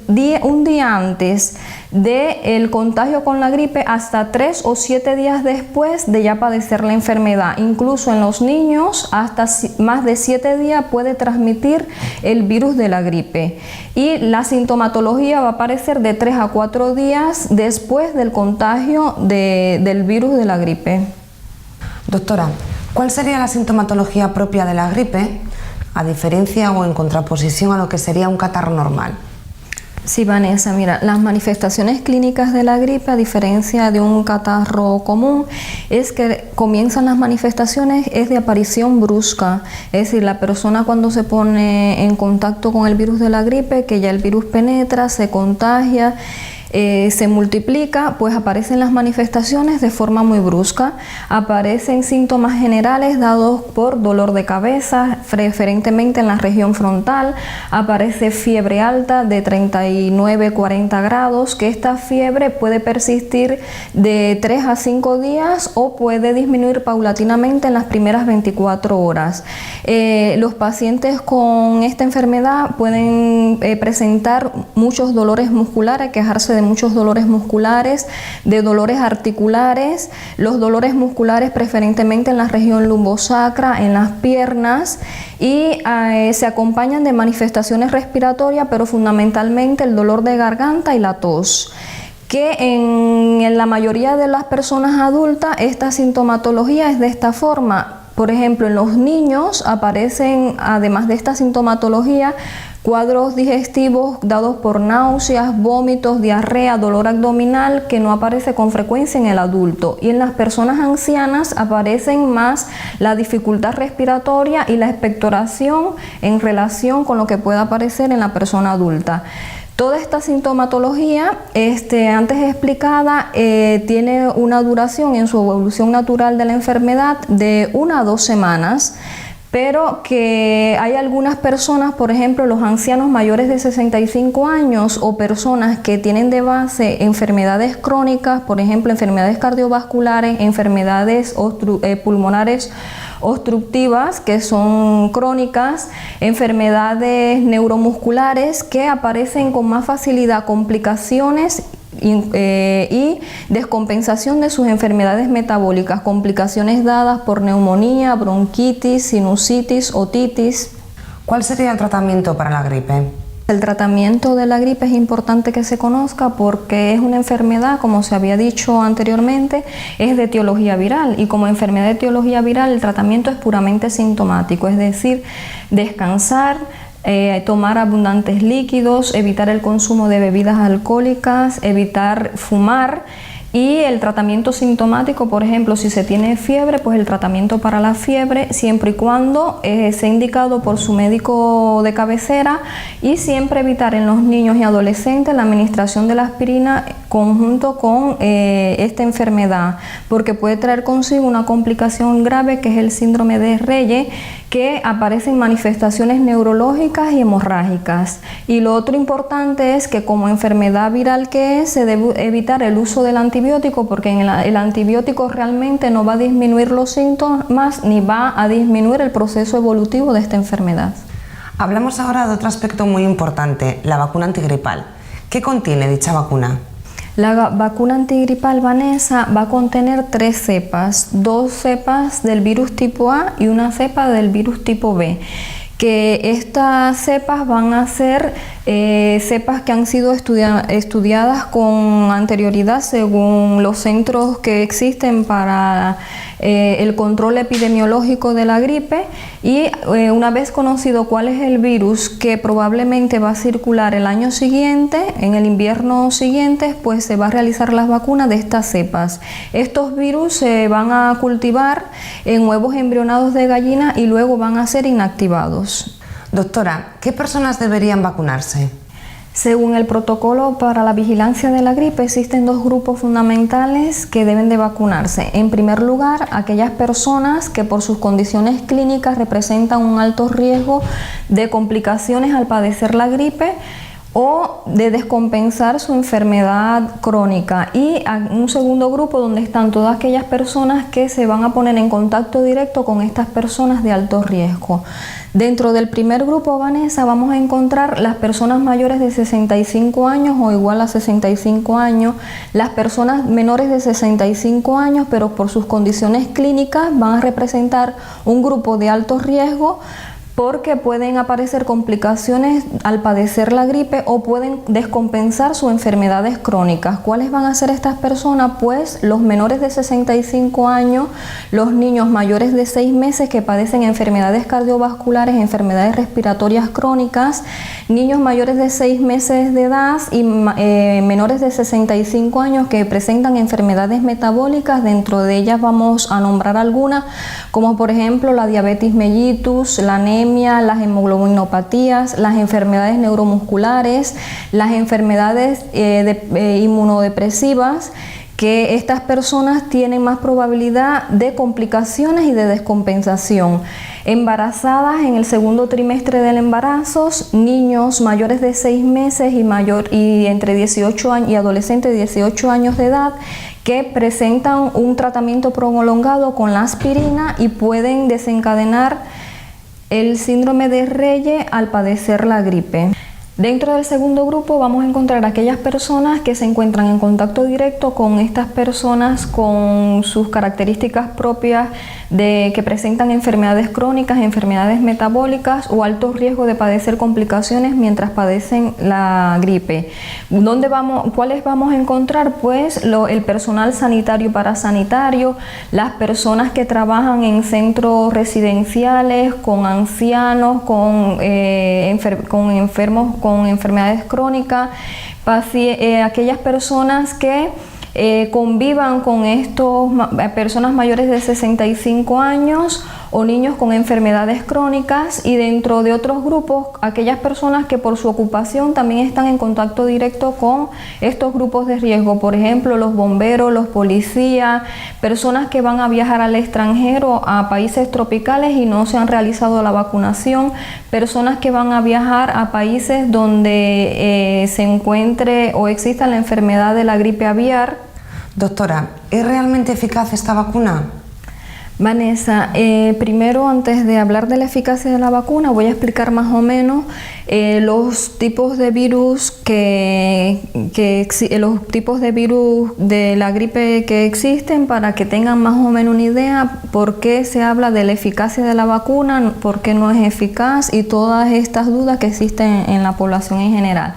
un día antes del contagio con la gripe hasta 3 o 7 días después de ya padecer la enfermedad. Incluso en los niños hasta más de 7 días puede transmitir el virus de la gripe. Y la sintomatología va a aparecer de 3 a 4 días después del contagio del virus de la gripe. Doctora, ¿cuál sería la sintomatología propia de la gripe, a diferencia o en contraposición a lo que sería un catarro normal? Sí, Vanessa, mira, las manifestaciones clínicas de la gripe, a diferencia de un catarro común, es que comienzan las manifestaciones es de aparición brusca, es decir, la persona cuando se pone en contacto con el virus de la gripe, que ya el virus penetra, se contagia, se multiplica, pues aparecen las manifestaciones de forma muy brusca. Aparecen síntomas generales dados por dolor de cabeza, preferentemente en la región frontal. Aparece fiebre alta de 39-40 grados, que esta fiebre puede persistir de 3 a 5 días o puede disminuir paulatinamente en las primeras 24 horas. Los pacientes con esta enfermedad pueden presentar muchos dolores musculares, quejarse de de muchos dolores musculares, de dolores articulares, los dolores musculares preferentemente en la región lumbosacra, en las piernas, y se acompañan de manifestaciones respiratorias, pero fundamentalmente el dolor de garganta y la tos, que en la mayoría de las personas adultas esta sintomatología es de esta forma. Por ejemplo, en los niños aparecen, además de esta sintomatología, cuadros digestivos dados por náuseas, vómitos, diarrea, dolor abdominal, que no aparece con frecuencia en el adulto. Y en las personas ancianas aparecen más la dificultad respiratoria y la expectoración en relación con lo que pueda aparecer en la persona adulta. Toda esta sintomatología, antes explicada, tiene una duración en su evolución natural de la enfermedad de 1 a 2 semanas, pero que hay algunas personas, por ejemplo, los ancianos mayores de 65 años o personas que tienen de base enfermedades crónicas, por ejemplo, enfermedades cardiovasculares, enfermedades pulmonares obstructivas, que son crónicas, enfermedades neuromusculares que aparecen con más facilidad, complicaciones y descompensación de sus enfermedades metabólicas, complicaciones dadas por neumonía, bronquitis, sinusitis, otitis. ¿Cuál sería el tratamiento para la gripe? El tratamiento de la gripe es importante que se conozca porque es una enfermedad, como se había dicho anteriormente, es de etiología viral, y como enfermedad de etiología viral el tratamiento es puramente sintomático, es decir, descansar, tomar abundantes líquidos, evitar el consumo de bebidas alcohólicas, evitar fumar. Y el tratamiento sintomático, por ejemplo, si se tiene fiebre, pues el tratamiento para la fiebre, siempre y cuando sea indicado por su médico de cabecera, y siempre evitar en los niños y adolescentes la administración de la aspirina conjunto con esta enfermedad, porque puede traer consigo una complicación grave que es el síndrome de Reye, que aparecen manifestaciones neurológicas y hemorrágicas. Y lo otro importante es que como enfermedad viral que es, se debe evitar el uso del antibiótico, porque el antibiótico realmente no va a disminuir los síntomas ni va a disminuir el proceso evolutivo de esta enfermedad. Hablamos ahora de otro aspecto muy importante, la vacuna antigripal. ¿Qué contiene dicha vacuna? La vacuna antigripal, Vanessa, va a contener 3 cepas, 2 cepas del virus tipo A y una cepa del virus tipo B, que estas cepas van a ser cepas que han sido estudiadas con anterioridad según los centros que existen para el control epidemiológico de la gripe, y una vez conocido cuál es el virus que probablemente va a circular el año siguiente, en el invierno siguiente, pues se va a realizar las vacunas de estas cepas. Estos virus se van a cultivar en huevos embrionados de gallina y luego van a ser inactivados. Doctora, ¿qué personas deberían vacunarse? Según el protocolo para la vigilancia de la gripe, existen 2 grupos fundamentales que deben de vacunarse. En primer lugar, aquellas personas que por sus condiciones clínicas representan un alto riesgo de complicaciones al padecer la gripe o de descompensar su enfermedad crónica, y un segundo grupo donde están todas aquellas personas que se van a poner en contacto directo con estas personas de alto riesgo. Dentro del primer grupo, Vanessa, vamos a encontrar las personas mayores de 65 años o igual a 65 años, las personas menores de 65 años, pero por sus condiciones clínicas van a representar un grupo de alto riesgo, porque pueden aparecer complicaciones al padecer la gripe o pueden descompensar sus enfermedades crónicas. ¿Cuáles van a ser estas personas? Pues los menores de 65 años, los niños mayores de 6 meses que padecen enfermedades cardiovasculares, enfermedades respiratorias crónicas, niños mayores de 6 meses de edad y menores de 65 años que presentan enfermedades metabólicas. Dentro de ellas vamos a nombrar algunas, como por ejemplo la diabetes mellitus, la anemia, las hemoglobinopatías, las enfermedades neuromusculares, las enfermedades inmunodepresivas, que estas personas tienen más probabilidad de complicaciones y de descompensación. Embarazadas en el segundo trimestre del embarazo, niños mayores de 6 meses y entre 18 años y adolescentes de 18 años de edad que presentan un tratamiento prolongado con la aspirina y pueden desencadenar el síndrome de Reye al padecer la gripe. Dentro del segundo grupo vamos a encontrar aquellas personas que se encuentran en contacto directo con estas personas con sus características propias que presentan enfermedades crónicas, enfermedades metabólicas o alto riesgo de padecer complicaciones mientras padecen la gripe. ¿Cuáles vamos a encontrar? Pues el personal sanitario y parasanitario, las personas que trabajan en centros residenciales, con ancianos, con enfermos con enfermedades crónicas, aquellas personas que convivan con personas mayores de 65 años o niños con enfermedades crónicas, y dentro de otros grupos aquellas personas que por su ocupación también están en contacto directo con estos grupos de riesgo, por ejemplo los bomberos, los policías, personas que van a viajar al extranjero a países tropicales y no se han realizado la vacunación, personas que van a viajar a países donde se encuentre o exista la enfermedad de la gripe aviar. Doctora, ¿es realmente eficaz esta vacuna? Vanessa, primero, antes de hablar de la eficacia de la vacuna, voy a explicar más o menos los tipos de virus los tipos de virus de la gripe que existen, para que tengan más o menos una idea por qué se habla de la eficacia de la vacuna, por qué no es eficaz y todas estas dudas que existen en la población en general.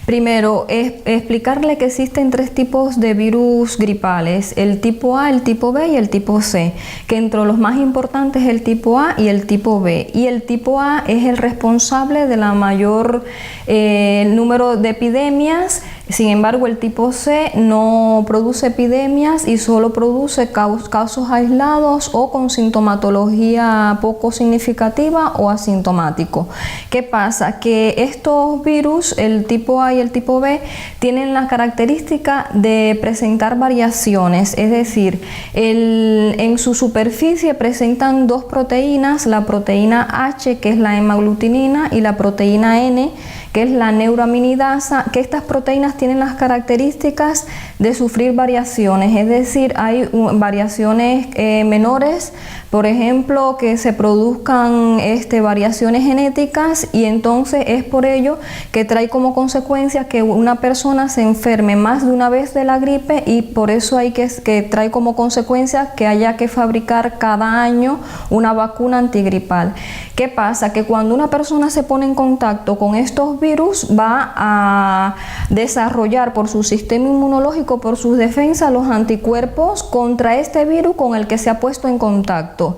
Primero, explicarle que existen 3 tipos de virus gripales: el tipo A, el tipo B y el tipo C, que entre los más importantes es el tipo A y el tipo B. Y el tipo A es el responsable de la mayor número de epidemias. Sin embargo, el tipo C no produce epidemias y solo produce casos aislados o con sintomatología poco significativa o asintomático. ¿Qué pasa? Que estos virus, el tipo A y el tipo B, tienen la característica de presentar variaciones, es decir, en su superficie presentan 2 proteínas, la proteína H, que es la hemaglutinina, y la proteína N, que es la neuraminidasa, que estas proteínas tienen las características de sufrir variaciones, es decir, hay variaciones menores, por ejemplo, que se produzcan variaciones genéticas, y entonces es por ello que trae como consecuencia que una persona se enferme más de una vez de la gripe, y por eso que trae como consecuencia que haya que fabricar cada año una vacuna antigripal. ¿Qué pasa? Que cuando una persona se pone en contacto con estos virus, va a desarrollar por su sistema inmunológico, por sus defensas, los anticuerpos contra este virus con el que se ha puesto en contacto.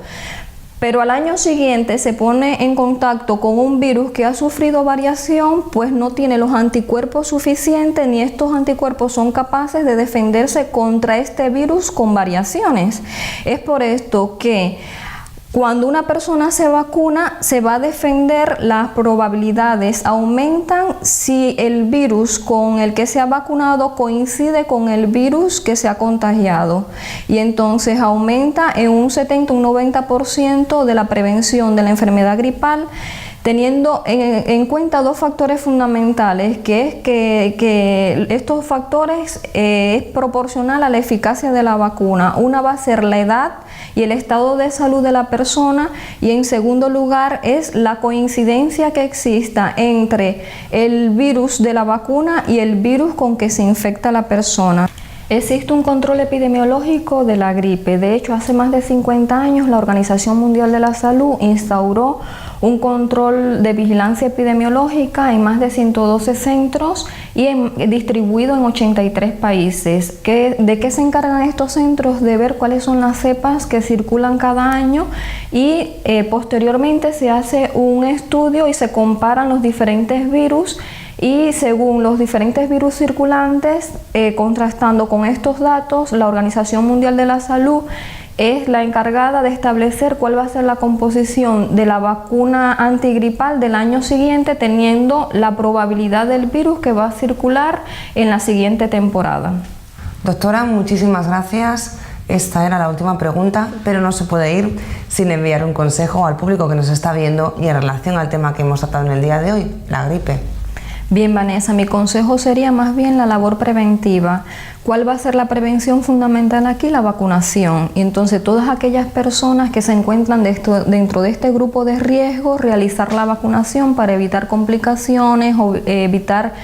Pero al año siguiente se pone en contacto con un virus que ha sufrido variación, pues no tiene los anticuerpos suficientes, ni estos anticuerpos son capaces de defenderse contra este virus con variaciones. Es por esto que cuando una persona se vacuna, se va a defender, las probabilidades aumentan si el virus con el que se ha vacunado coincide con el virus que se ha contagiado. Y entonces aumenta en un 70 o un 90% de la prevención de la enfermedad gripal, teniendo en cuenta 2 factores fundamentales, que es que estos factores es proporcional a la eficacia de la vacuna. Una va a ser la edad y el estado de salud de la persona, y en segundo lugar es la coincidencia que exista entre el virus de la vacuna y el virus con que se infecta la persona. Existe un control epidemiológico de la gripe. De hecho, hace más de 50 años la Organización Mundial de la Salud instauró un control de vigilancia epidemiológica en más de 112 centros y distribuido en 83 países. ¿De qué se encargan estos centros? De ver cuáles son las cepas que circulan cada año, y posteriormente se hace un estudio y se comparan los diferentes virus, y según los diferentes virus circulantes, contrastando con estos datos, la Organización Mundial de la Salud es la encargada de establecer cuál va a ser la composición de la vacuna antigripal del año siguiente, teniendo la probabilidad del virus que va a circular en la siguiente temporada. Doctora, muchísimas gracias. Esta era la última pregunta, pero no se puede ir sin enviar un consejo al público que nos está viendo y en relación al tema que hemos tratado en el día de hoy, la gripe. Bien, Vanessa, mi consejo sería más bien la labor preventiva. ¿Cuál va a ser la prevención fundamental aquí? La vacunación. Y entonces todas aquellas personas que se encuentran dentro de este grupo de riesgo, realizar la vacunación para evitar complicaciones o evitar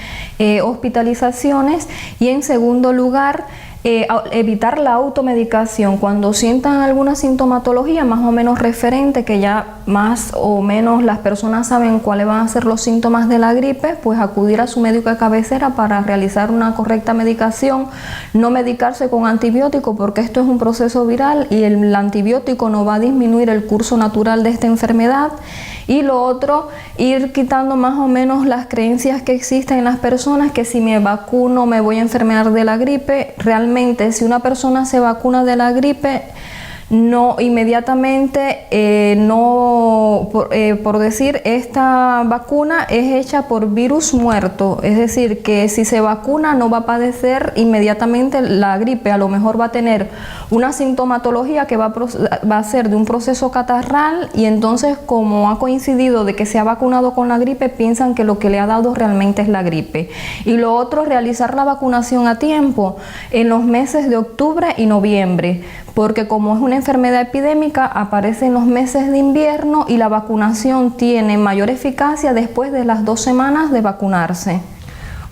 hospitalizaciones. Y en segundo lugar, evitar la automedicación. Cuando sientan alguna sintomatología más o menos referente, que ya más o menos las personas saben cuáles van a ser los síntomas de la gripe, pues acudir a su médico de cabecera para realizar una correcta medicación. No medicarse con antibiótico, porque esto es un proceso viral y el antibiótico no va a disminuir el curso natural de esta enfermedad. Y lo otro, ir quitando más o menos las creencias que existen en las personas, que si me vacuno me voy a enfermar de la gripe. Realmente, si una persona se vacuna de la gripe, no inmediatamente, por decir, esta vacuna es hecha por virus muerto, es decir, que si se vacuna no va a padecer inmediatamente la gripe, a lo mejor va a tener una sintomatología que va a ser de un proceso catarral, y entonces, como ha coincidido de que se ha vacunado con la gripe, piensan que lo que le ha dado realmente es la gripe. Y lo otro, realizar la vacunación a tiempo, en los meses de octubre y noviembre, porque como es una enfermedad epidémica, aparece en los meses de invierno y la vacunación tiene mayor eficacia después de las 2 semanas de vacunarse.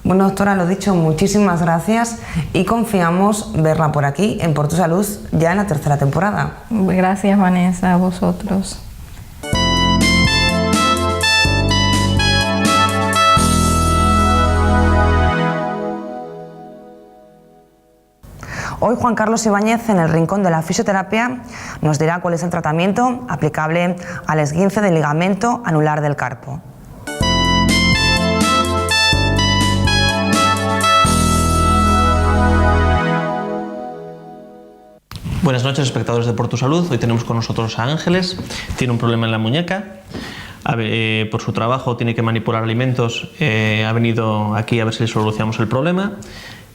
Bueno, doctora, lo dicho, muchísimas gracias y confiamos verla por aquí en Por Tu Salud ya en la 3ª temporada. Gracias, Vanessa, a vosotros. Hoy Juan Carlos Ibáñez, en el rincón de la fisioterapia, nos dirá cuál es el tratamiento aplicable al esguince del ligamento anular del carpo. Buenas noches, espectadores de Por Tu Salud. Hoy tenemos con nosotros a Ángeles. Tiene un problema en la muñeca. Por su trabajo tiene que manipular alimentos. Ha venido aquí a ver si le solucionamos el problema.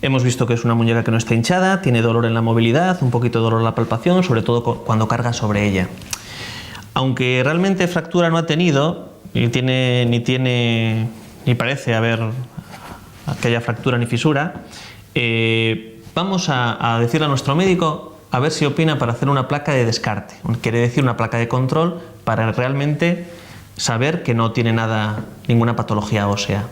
Hemos visto que es una muñeca que no está hinchada, tiene dolor en la movilidad, un poquito de dolor en la palpación, sobre todo cuando carga sobre ella. Aunque realmente fractura no ha tenido, ni parece haber aquella fractura ni fisura, vamos a decirle a nuestro médico a ver si opina para hacer una placa de descarte. Quiere decir una placa de control para realmente saber que no tiene ninguna patología ósea.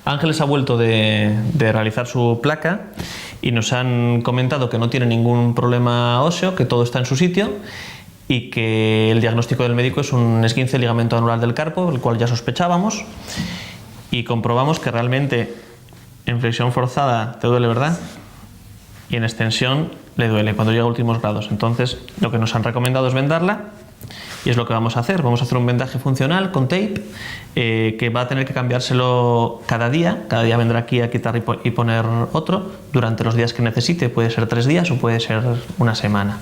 Ángeles ha vuelto de realizar su placa y nos han comentado que no tiene ningún problema óseo, que todo está en su sitio y que el diagnóstico del médico es un esguince del ligamento anular del carpo, el cual ya sospechábamos, y comprobamos que realmente en flexión forzada te duele, ¿verdad? Y en extensión le duele cuando llega a últimos grados. Entonces lo que nos han recomendado es vendarla. Y es lo que vamos a hacer. Vamos a hacer un vendaje funcional con tape que va a tener que cambiárselo cada día. Cada día vendrá aquí a quitar y poner otro durante los días que necesite. Puede ser 3 días o puede ser una semana.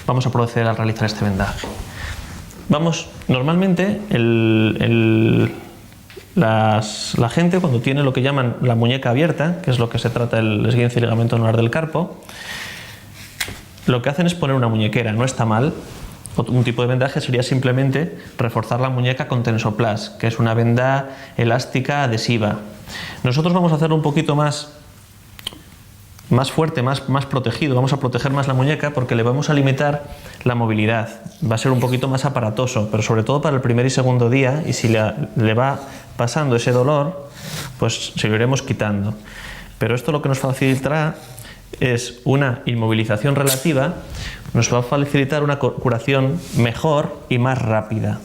Vamos a proceder a realizar este vendaje. Normalmente la gente, cuando tiene lo que llaman la muñeca abierta, que es lo que se trata del esguince del ligamento anular del carpo, lo que hacen es poner una muñequera. No está mal. Un tipo de vendaje sería simplemente reforzar la muñeca con Tensoplast, que es una venda elástica adhesiva. Nosotros vamos a hacerlo un poquito más fuerte, más protegido. Vamos a proteger más la muñeca porque le vamos a limitar la movilidad. Va a ser un poquito más aparatoso, pero sobre todo para el primer y segundo día, y si le va pasando ese dolor, pues se lo iremos quitando. Pero esto lo que nos facilitará es una inmovilización relativa, nos va a facilitar una curación mejor y más rápida.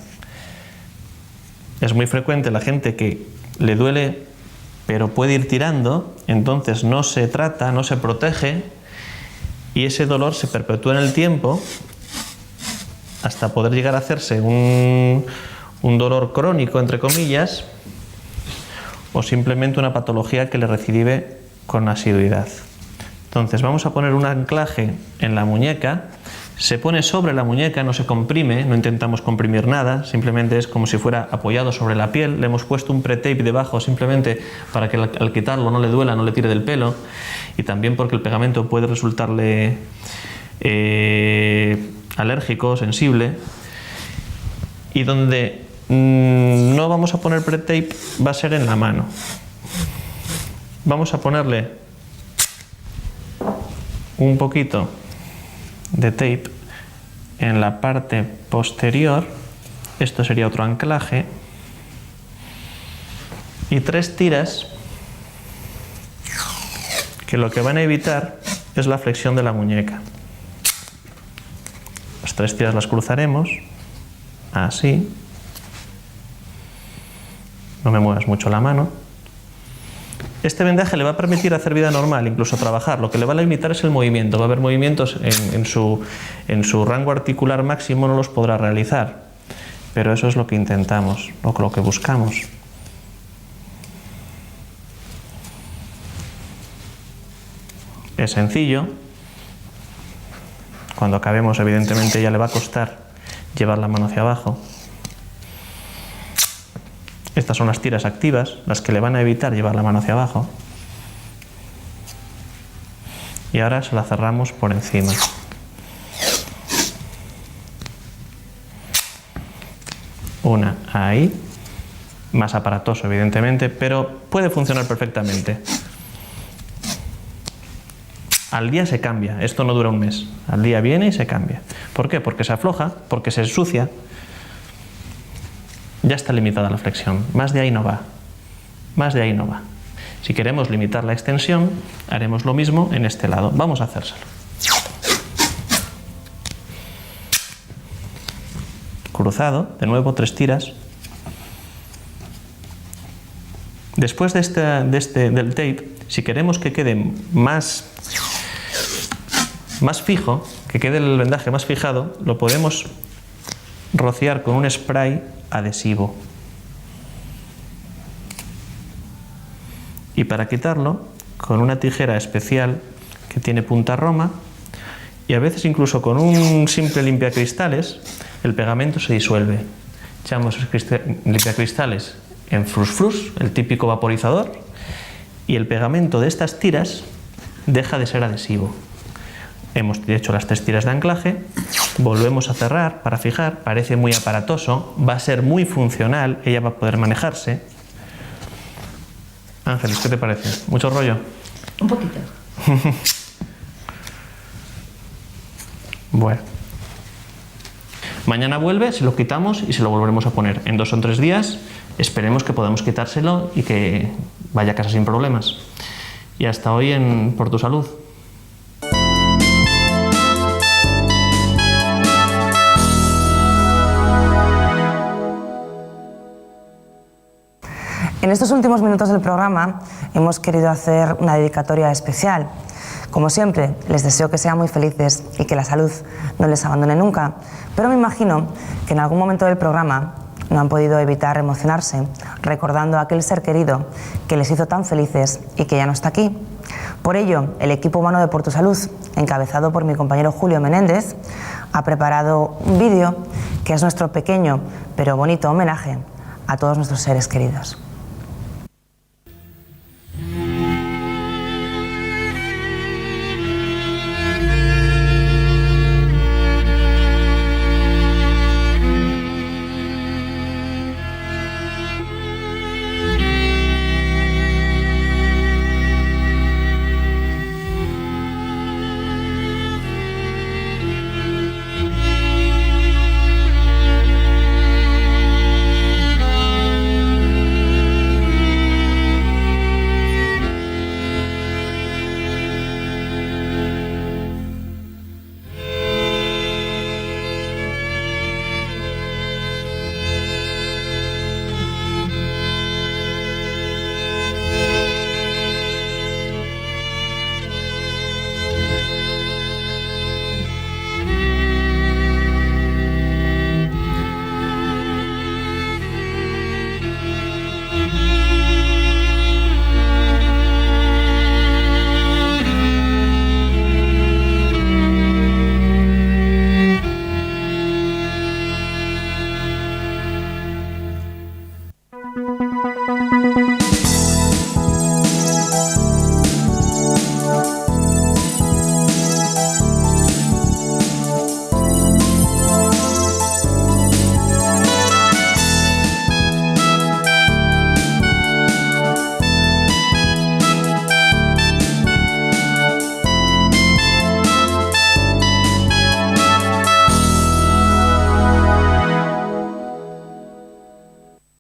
Es muy frecuente la gente que le duele pero puede ir tirando, entonces no se trata, no se protege y ese dolor se perpetúa en el tiempo hasta poder llegar a hacerse un dolor crónico, entre comillas, o simplemente una patología que le recidive con asiduidad. Entonces vamos a poner un anclaje en la muñeca, se pone sobre la muñeca, no se comprime, no intentamos comprimir nada, simplemente es como si fuera apoyado sobre la piel. Le hemos puesto un pre-tape debajo simplemente para que al quitarlo no le duela, no le tire del pelo, y también porque el pegamento puede resultarle alérgico, sensible. Y donde no vamos a poner pre-tape va a ser en la mano. Vamos a ponerle un poquito de tape en la parte posterior, esto sería otro anclaje, y 3 tiras que lo que van a evitar es la flexión de la muñeca. Las 3 tiras las cruzaremos así, no me muevas mucho la mano. Este vendaje le va a permitir hacer vida normal, incluso trabajar. Lo que le va a limitar es el movimiento. Va a haber movimientos en su rango articular máximo, no los podrá realizar. Pero eso es lo que intentamos, lo que buscamos. Es sencillo. Cuando acabemos, evidentemente, ya le va a costar llevar la mano hacia abajo. Estas son las tiras activas, las que le van a evitar llevar la mano hacia abajo. Y ahora se la cerramos por encima. Una ahí, más aparatoso evidentemente, pero puede funcionar perfectamente. Al día se cambia, esto no dura un mes. Al día viene y se cambia. ¿Por qué? Porque se afloja, porque se ensucia. Ya está limitada la flexión, más de ahí no va, más de ahí no va. Si queremos limitar la extensión, haremos lo mismo en este lado. Vamos a hacérselo. Cruzado, de nuevo 3 tiras. Después del tape, si queremos que quede más fijo, que quede el vendaje más fijado, lo podemos rociar con un spray adhesivo. Y para quitarlo, con una tijera especial que tiene punta roma, y a veces incluso con un simple limpiacristales, el pegamento se disuelve. Echamos limpiacristales en frus-frus, el típico vaporizador, y el pegamento de estas tiras deja de ser adhesivo. Hemos hecho las 3 tiras de anclaje, volvemos a cerrar para fijar, parece muy aparatoso, va a ser muy funcional, ella va a poder manejarse. Ángeles, ¿qué te parece? ¿Mucho rollo? Un poquito. Bueno. Mañana vuelve, se lo quitamos y se lo volveremos a poner. En 2 o 3 días esperemos que podamos quitárselo y que vaya a casa sin problemas. Y hasta hoy en Por tu Salud. En estos últimos minutos del programa hemos querido hacer una dedicatoria especial. Como siempre, les deseo que sean muy felices y que la salud no les abandone nunca, pero me imagino que en algún momento del programa no han podido evitar emocionarse recordando a aquel ser querido que les hizo tan felices y que ya no está aquí. Por ello, el equipo humano de Por tu Salud, encabezado por mi compañero Julio Menéndez, ha preparado un vídeo que es nuestro pequeño pero bonito homenaje a todos nuestros seres queridos. Thank you.